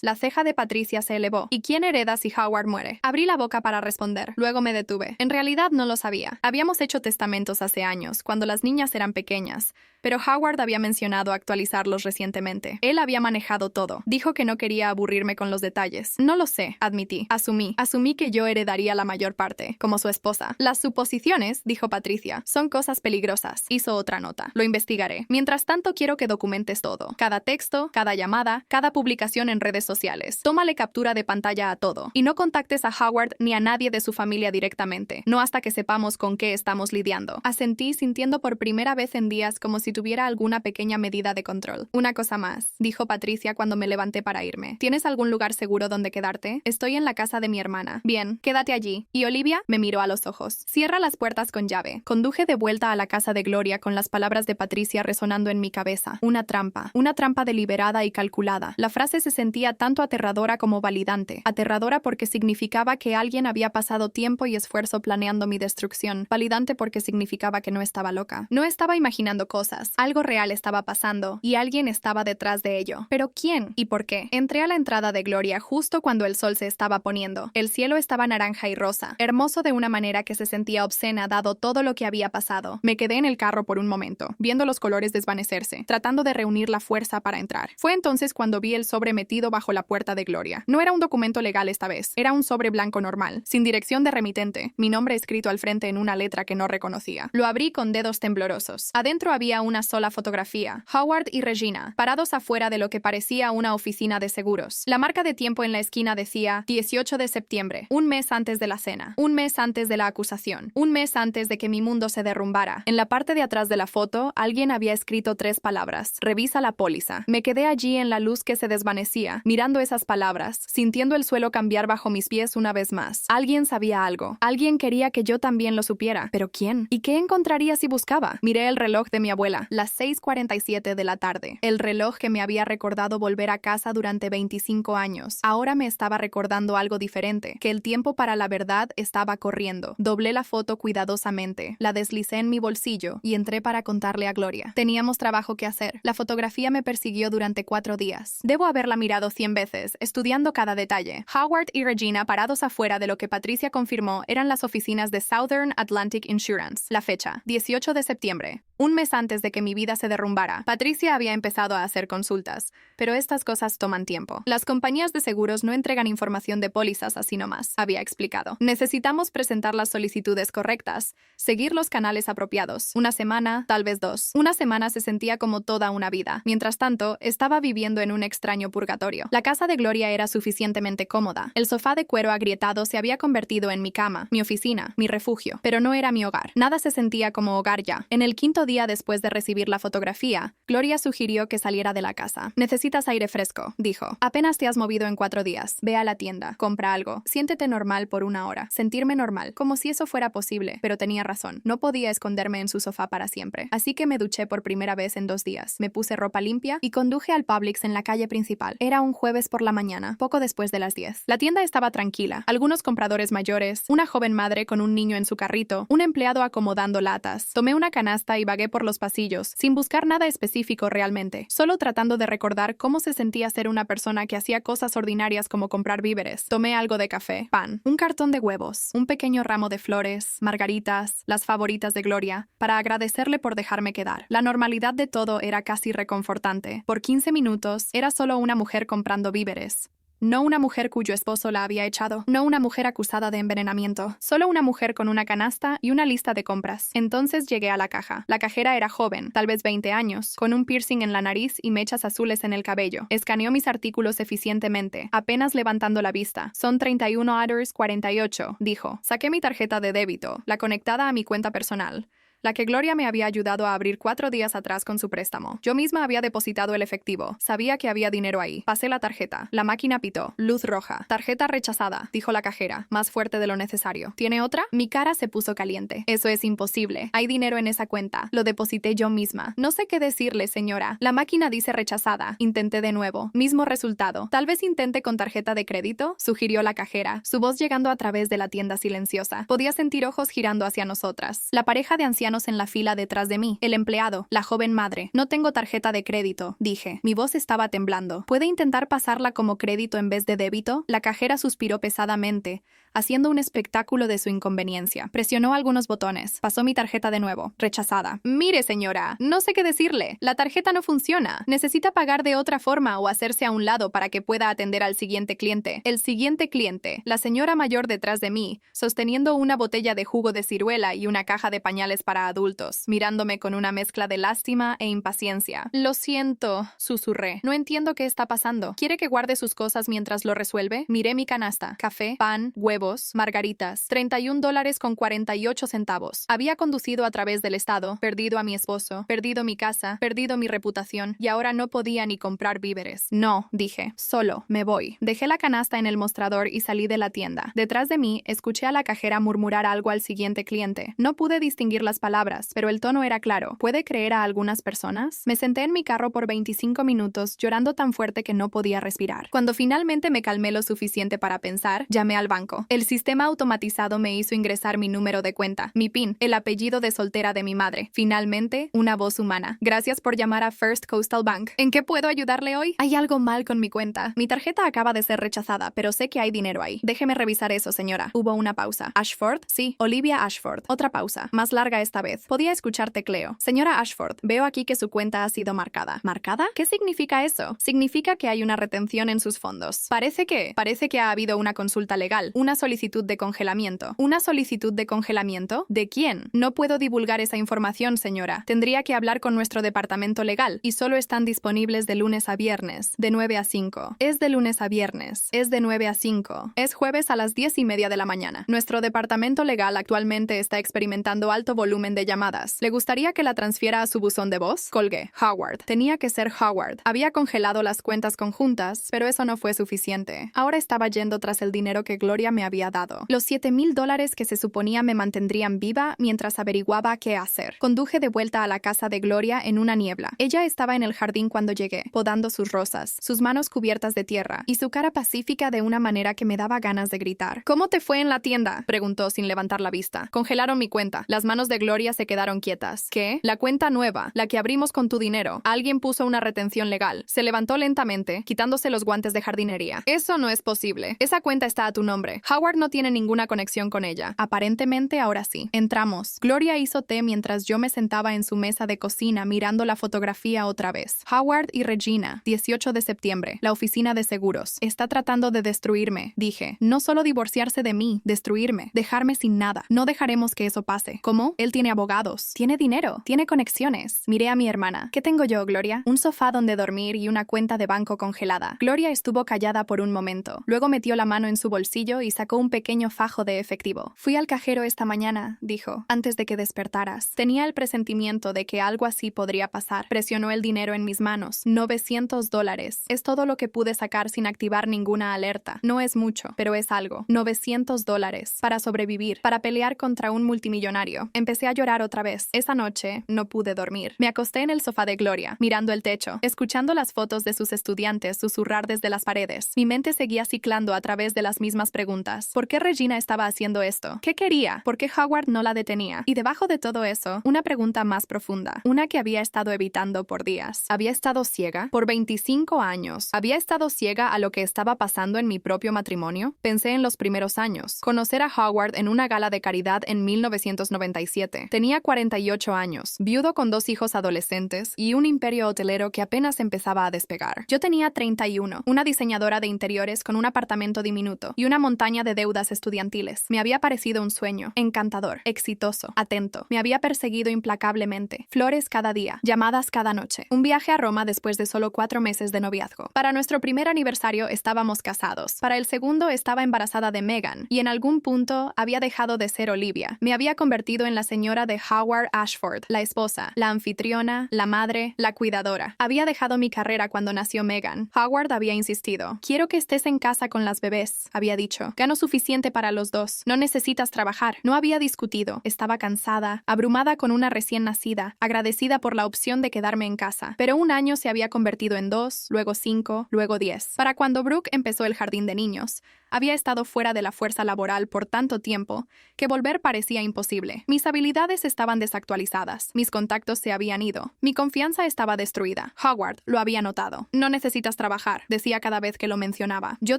La ceja de Patricia se elevó. ¿Y quién hereda si Howard muere? Abrí la boca para responder. Luego me detuve. En realidad no lo sabía. Habíamos hecho testamentos hace años, cuando las niñas eran pequeñas, pero Howard había mencionado actualizarlos recientemente. Él había manejado todo. Dijo que no quería aburrirme con los detalles. No lo sé, admití. Asumí que yo heredaría la mayor parte, como su esposa. Las suposiciones, dijo Patricia, son cosas peligrosas. Hizo otra nota. Lo investigaré. Mientras tanto, quiero que documentes todo. Cada texto, cada llamada, cada publicación en redes sociales. Tómale captura de pantalla a todo. Y no contactes a Howard ni a nadie de su familia directamente. No hasta que sepamos con qué estamos lidiando. Asentí, sintiendo por primera vez en días como si tuviera alguna pequeña medida de control. Una cosa más, dijo Patricia cuando me levanté para irme. ¿Tienes algún lugar seguro donde quedarte? Estoy en la casa de mi hermana. Bien, quédate allí. ¿Y Olivia? Me miró a los ojos. Cierra las puertas con llave. Conduje de vuelta a la casa de Gloria con las palabras de Patricia resonando en mi cabeza. Una trampa deliberada y calculada. La frase se sentía tanto aterradora como validante. Aterradora porque significaba que alguien había pasado tiempo y esfuerzo planeando mi destrucción. Validante porque significaba que no estaba loca. No estaba imaginando cosas. Algo real estaba pasando y alguien estaba detrás de ello. ¿Pero quién y por qué? Entré a la entrada de Gloria justo cuando el sol se estaba poniendo. El cielo estaba naranja y rosa, hermoso de una manera que se sentía obscena dado todo lo que había pasado. Me quedé en el carro por un momento, viendo los colores desvanecerse, tratando de reunir la fuerza para entrar. Fue entonces cuando vi el sobre metido bajo la puerta de Gloria. No era un documento legal esta vez, era un sobre blanco normal, sin dirección de remitente, mi nombre escrito al frente en una letra que no reconocía. Lo abrí con dedos temblorosos. Adentro había una sola fotografía, Howard y Regina, parados afuera de lo que parecía una oficina de seguros. La marca de tiempo en la esquina decía 18 de septiembre, un mes antes de la cena, un mes antes de la acusación, un mes antes de que mi mundo se derrumbara. En la parte de atrás de la foto, alguien había escrito 3 palabras, revisa la póliza. Me quedé allí en la luz que se desvanecía, mirando esas palabras, sintiendo el suelo cambiar bajo mis pies una vez más. Alguien sabía algo, alguien quería que yo también lo supiera, pero ¿quién? ¿Y qué encontraría si buscaba? Miré el reloj de mi abuela, las 6:47 de la tarde, el reloj que me había recordado volver a casa durante 25 años. Ahora me estaba recordando algo diferente, que el tiempo para la verdad estaba corriendo. Doblé la foto cuidadosamente, la deslicé en mi bolsillo y entré para contarle a Gloria. Teníamos trabajo que hacer. La fotografía me persiguió durante 4 días. Debo haberla mirado 100 veces, estudiando cada detalle. Howard y Regina parados afuera de lo que Patricia confirmó eran las oficinas de Southern Atlantic Insurance. La fecha, 18 de septiembre. Un mes antes de que mi vida se derrumbara, Patricia había empezado a hacer consultas, pero estas cosas toman tiempo. Las compañías de seguros no entregan información de pólizas así nomás, había explicado. Necesitamos presentar las solicitudes correctas, seguir los canales apropiados. Una semana, tal vez 2. Una semana se sentía como toda una vida. Mientras tanto, estaba viviendo en un extraño purgatorio. La casa de Gloria era suficientemente cómoda. El sofá de cuero agrietado se había convertido en mi cama, mi oficina, mi refugio, pero no era mi hogar. Nada se sentía como hogar ya. En el 5º día después de recibir la fotografía, Gloria sugirió que saliera de la casa. Necesitas aire fresco, dijo. Apenas te has movido en 4 días. Ve a la tienda, compra algo, siéntete normal por 1 hora. Sentirme normal, como si eso fuera posible, pero tenía razón. No podía esconderme en su sofá para siempre. Así que me duché por primera vez en 2 días. Me puse ropa limpia y conduje al Publix en la calle principal. Era un jueves por la mañana, poco después de las 10. La tienda estaba tranquila. Algunos compradores mayores, una joven madre con un niño en su carrito, un empleado acomodando latas. Tomé una canasta y vagué por los pasillos bolsillos, sin buscar nada específico realmente, solo tratando de recordar cómo se sentía ser una persona que hacía cosas ordinarias como comprar víveres. Tomé algo de café, pan, un cartón de huevos, un pequeño ramo de flores, margaritas, las favoritas de Gloria, para agradecerle por dejarme quedar. La normalidad de todo era casi reconfortante. Por 15 minutos, era solo una mujer comprando víveres. No una mujer cuyo esposo la había echado, no una mujer acusada de envenenamiento, solo una mujer con una canasta y una lista de compras. Entonces llegué a la caja. La cajera era joven, tal vez 20 años, con un piercing en la nariz y mechas azules en el cabello. Escaneó mis artículos eficientemente, apenas levantando la vista. Son $31.48, dijo. Saqué mi tarjeta de débito, la conectada a mi cuenta personal, la que Gloria me había ayudado a abrir 4 días atrás con su préstamo. Yo misma había depositado el efectivo. Sabía que había dinero ahí. Pasé la tarjeta. La máquina pitó. Luz roja. Tarjeta rechazada, dijo la cajera, más fuerte de lo necesario. ¿Tiene otra? Mi cara se puso caliente. Eso es imposible. Hay dinero en esa cuenta. Lo deposité yo misma. No sé qué decirle, señora. La máquina dice rechazada. Intenté de nuevo. Mismo resultado. Tal vez intente con tarjeta de crédito, sugirió la cajera, su voz llegando a través de la tienda silenciosa. Podía sentir ojos girando hacia nosotras. La pareja de ancianos en la fila detrás de mí, el empleado, la joven madre. No tengo tarjeta de crédito, dije. Mi voz estaba temblando. ¿Puede intentar pasarla como crédito en vez de débito? La cajera suspiró pesadamente, haciendo un espectáculo de su inconveniencia. Presionó algunos botones. Pasó mi tarjeta de nuevo. Rechazada. Mire, señora, no sé qué decirle. La tarjeta no funciona. Necesita pagar de otra forma o hacerse a un lado para que pueda atender al siguiente cliente. El siguiente cliente. La señora mayor detrás de mí, sosteniendo una botella de jugo de ciruela y una caja de pañales para adultos, mirándome con una mezcla de lástima e impaciencia. Lo siento, susurré. No entiendo qué está pasando. ¿Quiere que guarde sus cosas mientras lo resuelve? Miré mi canasta. Café, pan, huevos, margaritas, $31.48. Había conducido a través del estado, perdido a mi esposo, perdido mi casa, perdido mi reputación, y ahora no podía ni comprar víveres. No, dije, solo, me voy. Dejé la canasta en el mostrador y salí de la tienda. Detrás de mí, escuché a la cajera murmurar algo al siguiente cliente. No pude distinguir las palabras, pero el tono era claro. ¿Puede creer a algunas personas? Me senté en mi carro por 25 minutos, llorando tan fuerte que no podía respirar. Cuando finalmente me calmé lo suficiente para pensar, llamé al banco. El sistema automatizado me hizo ingresar mi número de cuenta, mi PIN, el apellido de soltera de mi madre. Finalmente, una voz humana. Gracias por llamar a First Coastal Bank. ¿En qué puedo ayudarle hoy? Hay algo mal con mi cuenta. Mi tarjeta acaba de ser rechazada, pero sé que hay dinero ahí. Déjeme revisar eso, señora. Hubo una pausa. ¿Ashford? Sí, Olivia Ashford. Otra pausa. Más larga esta vez. Podía escuchar tecleo. Señora Ashford, veo aquí que su cuenta ha sido marcada. ¿Marcada? ¿Qué significa eso? Significa que hay una retención en sus fondos. Parece que ha habido una consulta legal, una solicitud de congelamiento. ¿Una solicitud de congelamiento? ¿De quién? No puedo divulgar esa información, señora. Tendría que hablar con nuestro departamento legal y solo están disponibles de lunes a viernes, de 9 a 5. Es de lunes a viernes. Es de 9 a 5. Es jueves a las 10:30 de la mañana. Nuestro departamento legal actualmente está experimentando alto volumen de llamadas. ¿Le gustaría que la transfiera a su buzón de voz? Colgué. Howard. Tenía que ser Howard. Había congelado las cuentas conjuntas, pero eso no fue suficiente. Ahora estaba yendo tras el dinero que Gloria me había dado. Los $7,000 que se suponía me mantendrían viva mientras averiguaba qué hacer. Conduje de vuelta a la casa de Gloria en una niebla. Ella estaba en el jardín cuando llegué, podando sus rosas, sus manos cubiertas de tierra, y su cara pacífica de una manera que me daba ganas de gritar. ¿Cómo te fue en la tienda?, preguntó sin levantar la vista. Congelaron mi cuenta. Las manos de Gloria se quedaron quietas. ¿Qué? La cuenta nueva, la que abrimos con tu dinero. Alguien puso una retención legal. Se levantó lentamente, quitándose los guantes de jardinería. Eso no es posible. Esa cuenta está a tu nombre. Howard no tiene ninguna conexión con ella. Aparentemente ahora sí. Entramos. Gloria hizo té mientras yo me sentaba en su mesa de cocina mirando la fotografía otra vez. Howard y Regina, 18 de septiembre, la oficina de seguros. Está tratando de destruirme, dije. No solo divorciarse de mí, destruirme, dejarme sin nada. No dejaremos que eso pase. ¿Cómo? Él tiene abogados, tiene dinero, tiene conexiones. Miré a mi hermana. ¿Qué tengo yo, Gloria? Un sofá donde dormir y una cuenta de banco congelada. Gloria estuvo callada por un momento. Luego metió la mano en su bolsillo y sacó un pequeño fajo de efectivo. Fui al cajero esta mañana, dijo, antes de que despertaras. Tenía el presentimiento de que algo así podría pasar. Presionó el dinero en mis manos. $900. Es todo lo que pude sacar sin activar ninguna alerta. No es mucho, pero es algo. $900 para sobrevivir, para pelear contra un multimillonario. Empecé a llorar otra vez. Esa noche no pude dormir. Me acosté en el sofá de Gloria, mirando el techo, escuchando las fotos de sus estudiantes susurrar desde las paredes. Mi mente seguía ciclando a través de las mismas preguntas. preguntas. ¿Por qué Regina estaba haciendo esto? ¿Qué quería? ¿Por qué Howard no la detenía? Y debajo de todo eso, una pregunta más profunda. Una que había estado evitando por días. ¿Había estado ciega? Por 25 años. ¿Había estado ciega a lo que estaba pasando en mi propio matrimonio? Pensé en los primeros años. Conocer a Howard en una gala de caridad en 1997. Tenía 48 años, viudo con 2 hijos adolescentes y un imperio hotelero que apenas empezaba a despegar. Yo tenía 31, una diseñadora de interiores con un apartamento diminuto y una montaña de deudas estudiantiles. Me había parecido un sueño, encantador, exitoso, atento. Me había perseguido implacablemente. Flores cada día, llamadas cada noche. Un viaje a Roma después de solo 4 meses de noviazgo. Para nuestro primer aniversario estábamos casados. Para el segundo estaba embarazada de Megan y en algún punto había dejado de ser Olivia. Me había convertido en la señora de Howard Ashford, la esposa, la anfitriona, la madre, la cuidadora. Había dejado mi carrera cuando nació Megan. Howard había insistido. Quiero que estés en casa con las bebés, había dicho. Gano suficiente para los dos. No necesitas trabajar. No había discutido. Estaba cansada, abrumada con una recién nacida, agradecida por la opción de quedarme en casa. Pero un año se había convertido en 2, luego 5, luego 10. Para cuando Brooke empezó el jardín de niños, había estado fuera de la fuerza laboral por tanto tiempo que volver parecía imposible. Mis habilidades estaban desactualizadas. Mis contactos se habían ido. Mi confianza estaba destruida. Howard lo había notado. No necesitas trabajar, decía cada vez que lo mencionaba. Yo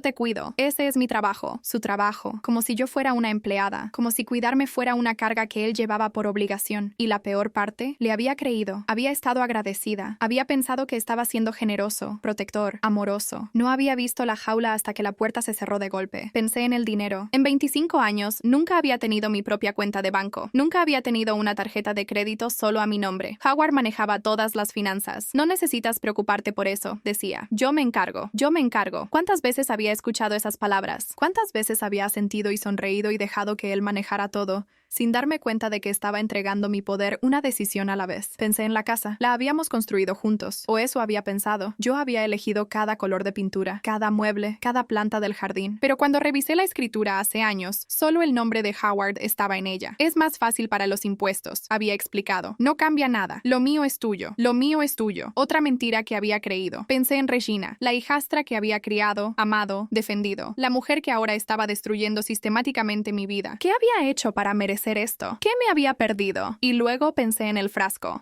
te cuido. Ese es mi trabajo. Su trabajo. Como si yo fuera una empleada. Como si cuidarme fuera una carga que él llevaba por obligación. Y la peor parte, le había creído. Había estado agradecida. Había pensado que estaba siendo generoso, protector, amoroso. No había visto la jaula hasta que la puerta se cerró de golpe. Pensé en el dinero. En 25 años, nunca había tenido mi propia cuenta de banco. Nunca había tenido una tarjeta de crédito solo a mi nombre. Howard manejaba todas las finanzas. No necesitas preocuparte por eso, decía. Yo me encargo. Yo me encargo. ¿Cuántas veces había escuchado esas palabras? ¿Cuántas veces había sentido y sonreído y dejado que él manejara todo, sin darme cuenta de que estaba entregando mi poder una decisión a la vez? Pensé en la casa. La habíamos construido juntos. O eso había pensado. Yo había elegido cada color de pintura, cada mueble, cada planta del jardín. Pero cuando revisé la escritura hace años, solo el nombre de Howard estaba en ella. Es más fácil para los impuestos, había explicado. No cambia nada. Lo mío es tuyo. Lo mío es tuyo. Otra mentira que había creído. Pensé en Regina, la hijastra que había criado, amado, defendido. La mujer que ahora estaba destruyendo sistemáticamente mi vida. ¿Qué había hecho para merecer esto? ¿Qué me había perdido? Y luego pensé en el frasco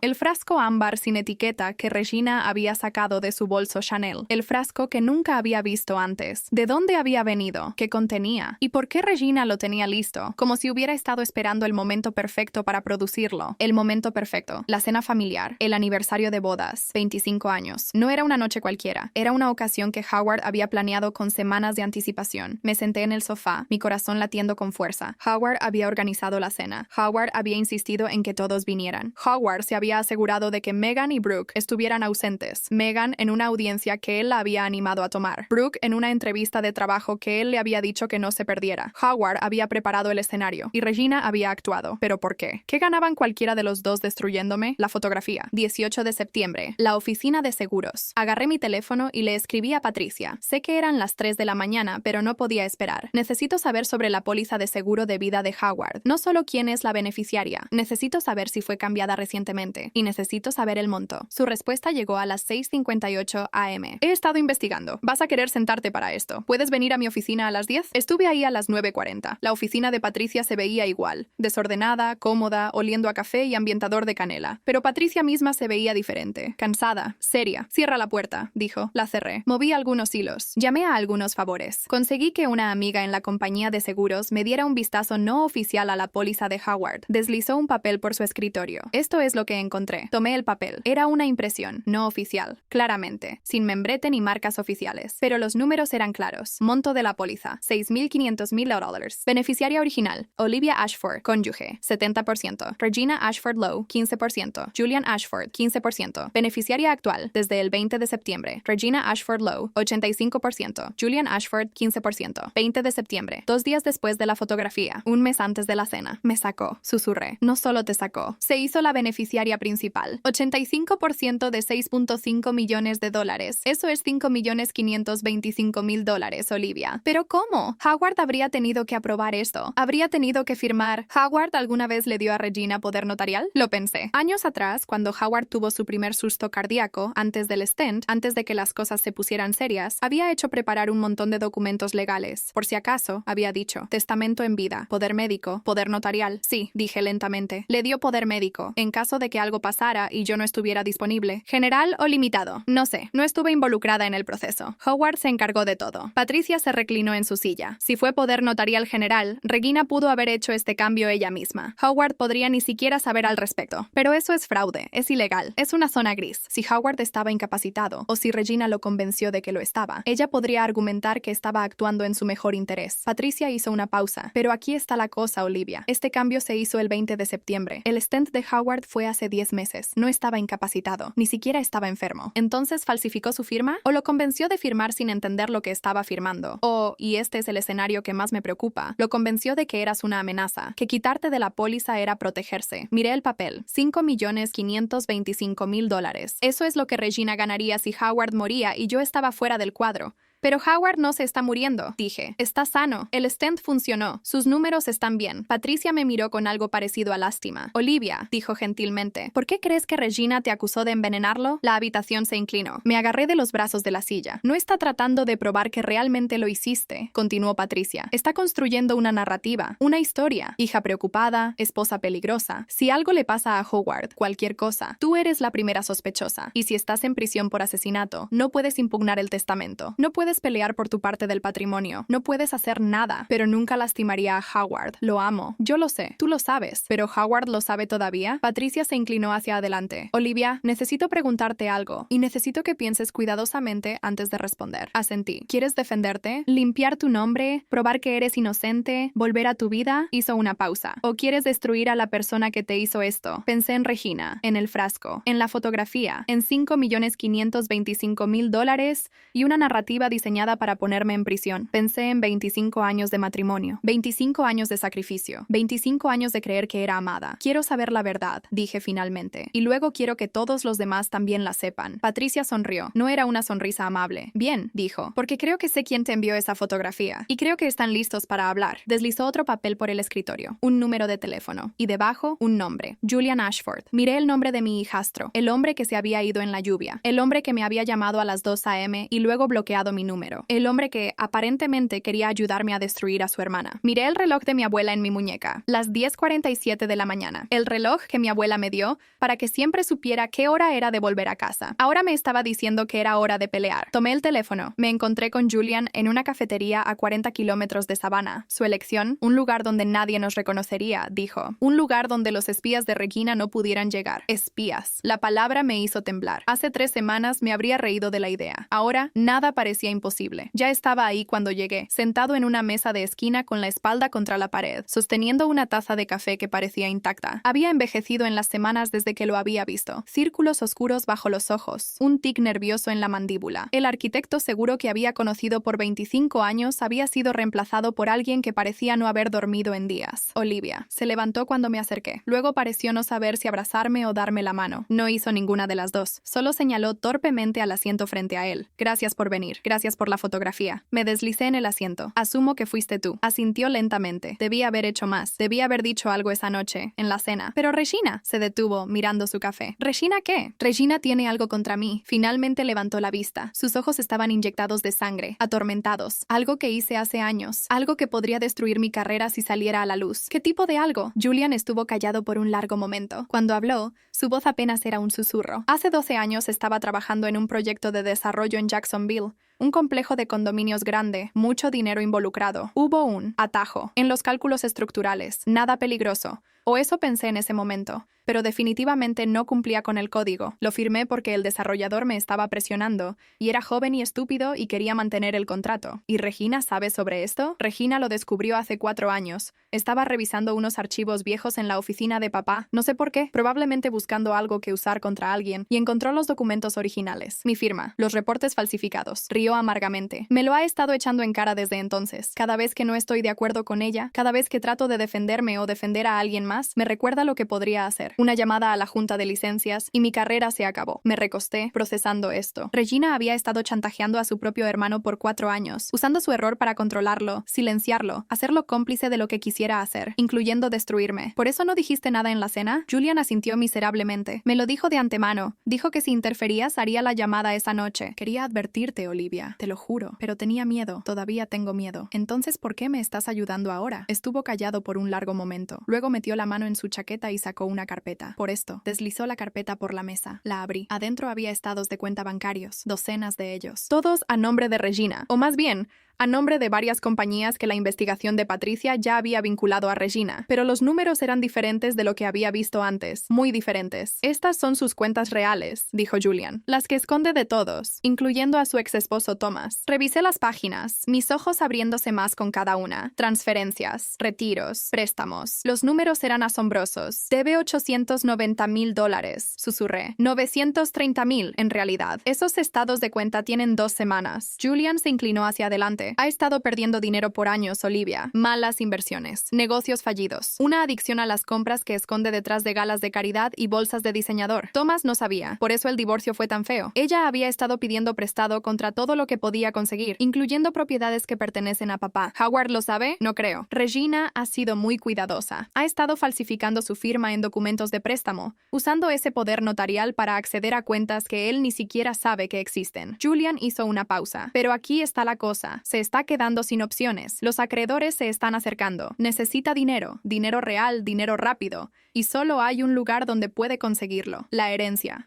ámbar sin etiqueta que Regina había sacado de su bolso Chanel. El frasco que nunca había visto antes. ¿De dónde había venido? ¿Qué contenía? ¿Y por qué Regina lo tenía listo? Como si hubiera estado esperando el momento perfecto para producirlo. El momento perfecto. La cena familiar. El aniversario de bodas. 25 años. No era una noche cualquiera. Era una ocasión que Howard había planeado con semanas de anticipación. Me senté en el sofá, mi corazón latiendo con fuerza. Howard había organizado la cena. Howard había insistido en que todos vinieran. Howard se había asegurado de que Megan y Brooke estuvieran ausentes. Megan en una audiencia que él la había animado a tomar. Brooke en una entrevista de trabajo que él le había dicho que no se perdiera. Howard había preparado el escenario y Regina había actuado. ¿Pero por qué? ¿Qué ganaban cualquiera de los dos destruyéndome? La fotografía. 18 de septiembre. La oficina de seguros. Agarré mi teléfono y le escribí a Patricia. Sé que eran las 3 de la mañana, pero no podía esperar. Necesito saber sobre la póliza de seguro de vida de Howard. No solo quién es la beneficiaria. Necesito saber si fue cambiada recientemente. Y necesito saber el monto. Su respuesta llegó a las 6:58 am. He estado investigando. ¿Vas a querer sentarte para esto? ¿Puedes venir a mi oficina a las 10? Estuve ahí a las 9:40. La oficina de Patricia se veía igual. Desordenada, cómoda, oliendo a café y ambientador de canela. Pero Patricia misma se veía diferente. Cansada. Seria. Cierra la puerta, dijo. La cerré. Moví algunos hilos. Llamé a algunos favores. Conseguí que una amiga en la compañía de seguros me diera un vistazo no oficial a la póliza de Howard. Deslizó un papel por su escritorio. Esto es lo que encontré. Tomé el papel. Era una impresión, no oficial. Claramente. Sin membrete ni marcas oficiales. Pero los números eran claros. Monto de la póliza. $6,500,000. Beneficiaria original. Olivia Ashford. Cónyuge. 70%. Regina Ashford Lowe. 15%. Julian Ashford. 15%. Beneficiaria actual. Desde el 20 de septiembre. Regina Ashford Lowe. 85%. Julian Ashford. 15%. 20 de septiembre. 2 días después de la fotografía. Un mes antes de la cena. Regina, me sacó, susurré. No solo te sacó, se hizo la beneficiaria principal. 85% de 6.5 millones de dólares. Eso es $5.525.000, Olivia. ¿Pero cómo? Howard habría tenido que aprobar esto. Habría tenido que firmar. ¿Howard alguna vez le dio a Regina poder notarial? Lo pensé. Años atrás, cuando Howard tuvo su primer susto cardíaco, antes del stent, antes de que las cosas se pusieran serias, había hecho preparar un montón de documentos legales. Por si acaso, había dicho, testamento en vida, poder médico, poder notarial. Sí, dije lentamente. Le dio poder médico, en caso de que algo pasara y yo no estuviera disponible. ¿General o limitado? No sé, no estuve involucrada en el proceso. Howard se encargó de todo. Patricia se reclinó en su silla. Si fue poder notarial general, Regina pudo haber hecho este cambio ella misma. Howard podría ni siquiera saber al respecto. Pero eso es fraude, es ilegal, es una zona gris. Si Howard estaba incapacitado, o si Regina lo convenció de que lo estaba, ella podría argumentar que estaba actuando en su mejor interés. Patricia hizo una pausa. Pero aquí está la cosa, Olivia. Este cambio se hizo el 20 de septiembre. El stent de Howard fue hace 10 meses. No estaba incapacitado, ni siquiera estaba enfermo. ¿Entonces falsificó su firma? ¿O lo convenció de firmar sin entender lo que estaba firmando? O, y este es el escenario que más me preocupa, lo convenció de que eras una amenaza, que quitarte de la póliza era protegerse. Miré el papel. $5.525.000. Eso es lo que Regina ganaría si Howard moría y yo estaba fuera del cuadro. Pero Howard no se está muriendo, dije. Está sano. El stent funcionó. Sus números están bien. Patricia me miró con algo parecido a lástima. Olivia, dijo gentilmente, ¿por qué crees que Regina te acusó de envenenarlo? La habitación se inclinó. Me agarré de los brazos de la silla. No está tratando de probar que realmente lo hiciste, continuó Patricia. Está construyendo una narrativa, una historia. Hija preocupada, esposa peligrosa. Si algo le pasa a Howard, cualquier cosa, tú eres la primera sospechosa. Y si estás en prisión por asesinato, no puedes impugnar el testamento. No puedes pelear por tu parte del patrimonio. No puedes hacer nada, pero nunca lastimaría a Howard. Lo amo. Yo lo sé. Tú lo sabes. ¿Pero Howard lo sabe todavía? Patricia se inclinó hacia adelante. Olivia, necesito preguntarte algo, y necesito que pienses cuidadosamente antes de responder. Asentí. ¿Quieres defenderte? ¿Limpiar tu nombre? ¿Probar que eres inocente? ¿Volver a tu vida? Hizo una pausa. ¿O quieres destruir a la persona que te hizo esto? Pensé en Regina, en el frasco, en la fotografía, en $5.525.000 y una narrativa diseñada para ponerme en prisión. Pensé en 25 años de matrimonio, 25 años de sacrificio, 25 años de creer que era amada. Quiero saber la verdad, dije finalmente, y luego quiero que todos los demás también la sepan. Patricia sonrió. No era una sonrisa amable. Bien, dijo, porque creo que sé quién te envió esa fotografía, y creo que están listos para hablar. Deslizó otro papel por el escritorio, un número de teléfono, y debajo, un nombre, Julian Ashford. Miré el nombre de mi hijastro, el hombre que se había ido en la lluvia, el hombre que me había llamado a las 2 a.m. y luego bloqueado mi número, el hombre que aparentemente quería ayudarme a destruir a su hermana. Miré el reloj de mi abuela en mi muñeca, las 10:47 de la mañana, el reloj que mi abuela me dio para que siempre supiera qué hora era de volver a casa. Ahora me estaba diciendo que era hora de pelear. Tomé el teléfono. Me encontré con Julian en una cafetería a 40 kilómetros de Savannah. Su elección, un lugar donde nadie nos reconocería, dijo. Un lugar donde los espías de Regina no pudieran llegar. Espías. La palabra me hizo temblar. Hace 3 semanas me habría reído de la idea. Ahora, nada parecía imposible. Ya estaba ahí cuando llegué, sentado en una mesa de esquina con la espalda contra la pared, sosteniendo una taza de café que parecía intacta. Había envejecido en las semanas desde que lo había visto. Círculos oscuros bajo los ojos, un tic nervioso en la mandíbula. El arquitecto seguro que había conocido por 25 años había sido reemplazado por alguien que parecía no haber dormido en días. Olivia. Se levantó cuando me acerqué. Luego pareció no saber si abrazarme o darme la mano. No hizo ninguna de las dos. Solo señaló torpemente al asiento frente a él. Gracias por venir. Gracias por la fotografía. Me deslicé en el asiento. Asumo que fuiste tú. Asintió lentamente. Debí haber hecho más. Debí haber dicho algo esa noche, en la cena. Pero Regina se detuvo, mirando su café. ¿Regina qué? Regina tiene algo contra mí. Finalmente levantó la vista. Sus ojos estaban inyectados de sangre, atormentados. Algo que hice hace años. Algo que podría destruir mi carrera si saliera a la luz. ¿Qué tipo de algo? Julian estuvo callado por un largo momento. Cuando habló, su voz apenas era un susurro. Hace 12 años estaba trabajando en un proyecto de desarrollo en Jacksonville. Un complejo de condominios grande, mucho dinero involucrado. Hubo un atajo en los cálculos estructurales, nada peligroso. O eso pensé en ese momento. pero definitivamente no cumplía con el código. Lo firmé porque el desarrollador me estaba presionando, y era joven y estúpido y quería mantener el contrato. ¿Y Regina sabe sobre esto? Regina lo descubrió hace 4 años. Estaba revisando unos archivos viejos en la oficina de papá. No sé por qué, probablemente buscando algo que usar contra alguien, y encontró los documentos originales. Mi firma, los reportes falsificados. Rió amargamente. Me lo ha estado echando en cara desde entonces. Cada vez que no estoy de acuerdo con ella, cada vez que trato de defenderme o defender a alguien más, me recuerda lo que podría hacer. Una llamada a la junta de licencias y mi carrera se acabó. Me recosté procesando esto. Regina había estado chantajeando a su propio hermano por 4 años, usando su error para controlarlo, silenciarlo, hacerlo cómplice de lo que quisiera hacer, incluyendo destruirme. ¿Por eso no dijiste nada en la cena? Julian asintió miserablemente. Me lo dijo de antemano. Dijo que si interferías haría la llamada esa noche. Quería advertirte, Olivia, te lo juro, pero tenía miedo. Todavía tengo miedo. Entonces, ¿por qué me estás ayudando ahora? Estuvo callado por un largo momento. Luego metió la mano en su chaqueta y sacó una carpeta. Por esto, deslizó la carpeta por la mesa. La abrí. Adentro había estados de cuenta bancarios, docenas de ellos. Todos a nombre de Regina, o más bien, a nombre de varias compañías que la investigación de Patricia ya había vinculado a Regina, pero los números eran diferentes de lo que había visto antes, muy diferentes. Estas son sus cuentas reales, dijo Julian, las que esconde de todos, incluyendo a su ex esposo Thomas. Revisé las páginas, mis ojos abriéndose más con cada una. Transferencias, retiros, préstamos. Los números eran asombrosos. Debe $890,000, susurré. 930,000, en realidad. Esos estados de cuenta tienen 2 semanas. Julian se inclinó hacia adelante. Ha estado perdiendo dinero por años, Olivia. Malas inversiones, negocios fallidos, una adicción a las compras que esconde detrás de galas de caridad y bolsas de diseñador. Thomas no sabía, por eso el divorcio fue tan feo. Ella había estado pidiendo prestado contra todo lo que podía conseguir, incluyendo propiedades que pertenecen a papá. ¿Howard lo sabe? No creo. Regina ha sido muy cuidadosa. Ha estado falsificando su firma en documentos de préstamo, usando ese poder notarial para acceder a cuentas que él ni siquiera sabe que existen. Julian hizo una pausa. Pero aquí está la cosa. Se está quedando sin opciones. Los acreedores se están acercando. Necesita dinero, dinero real, dinero rápido. Y solo hay un lugar donde puede conseguirlo. La herencia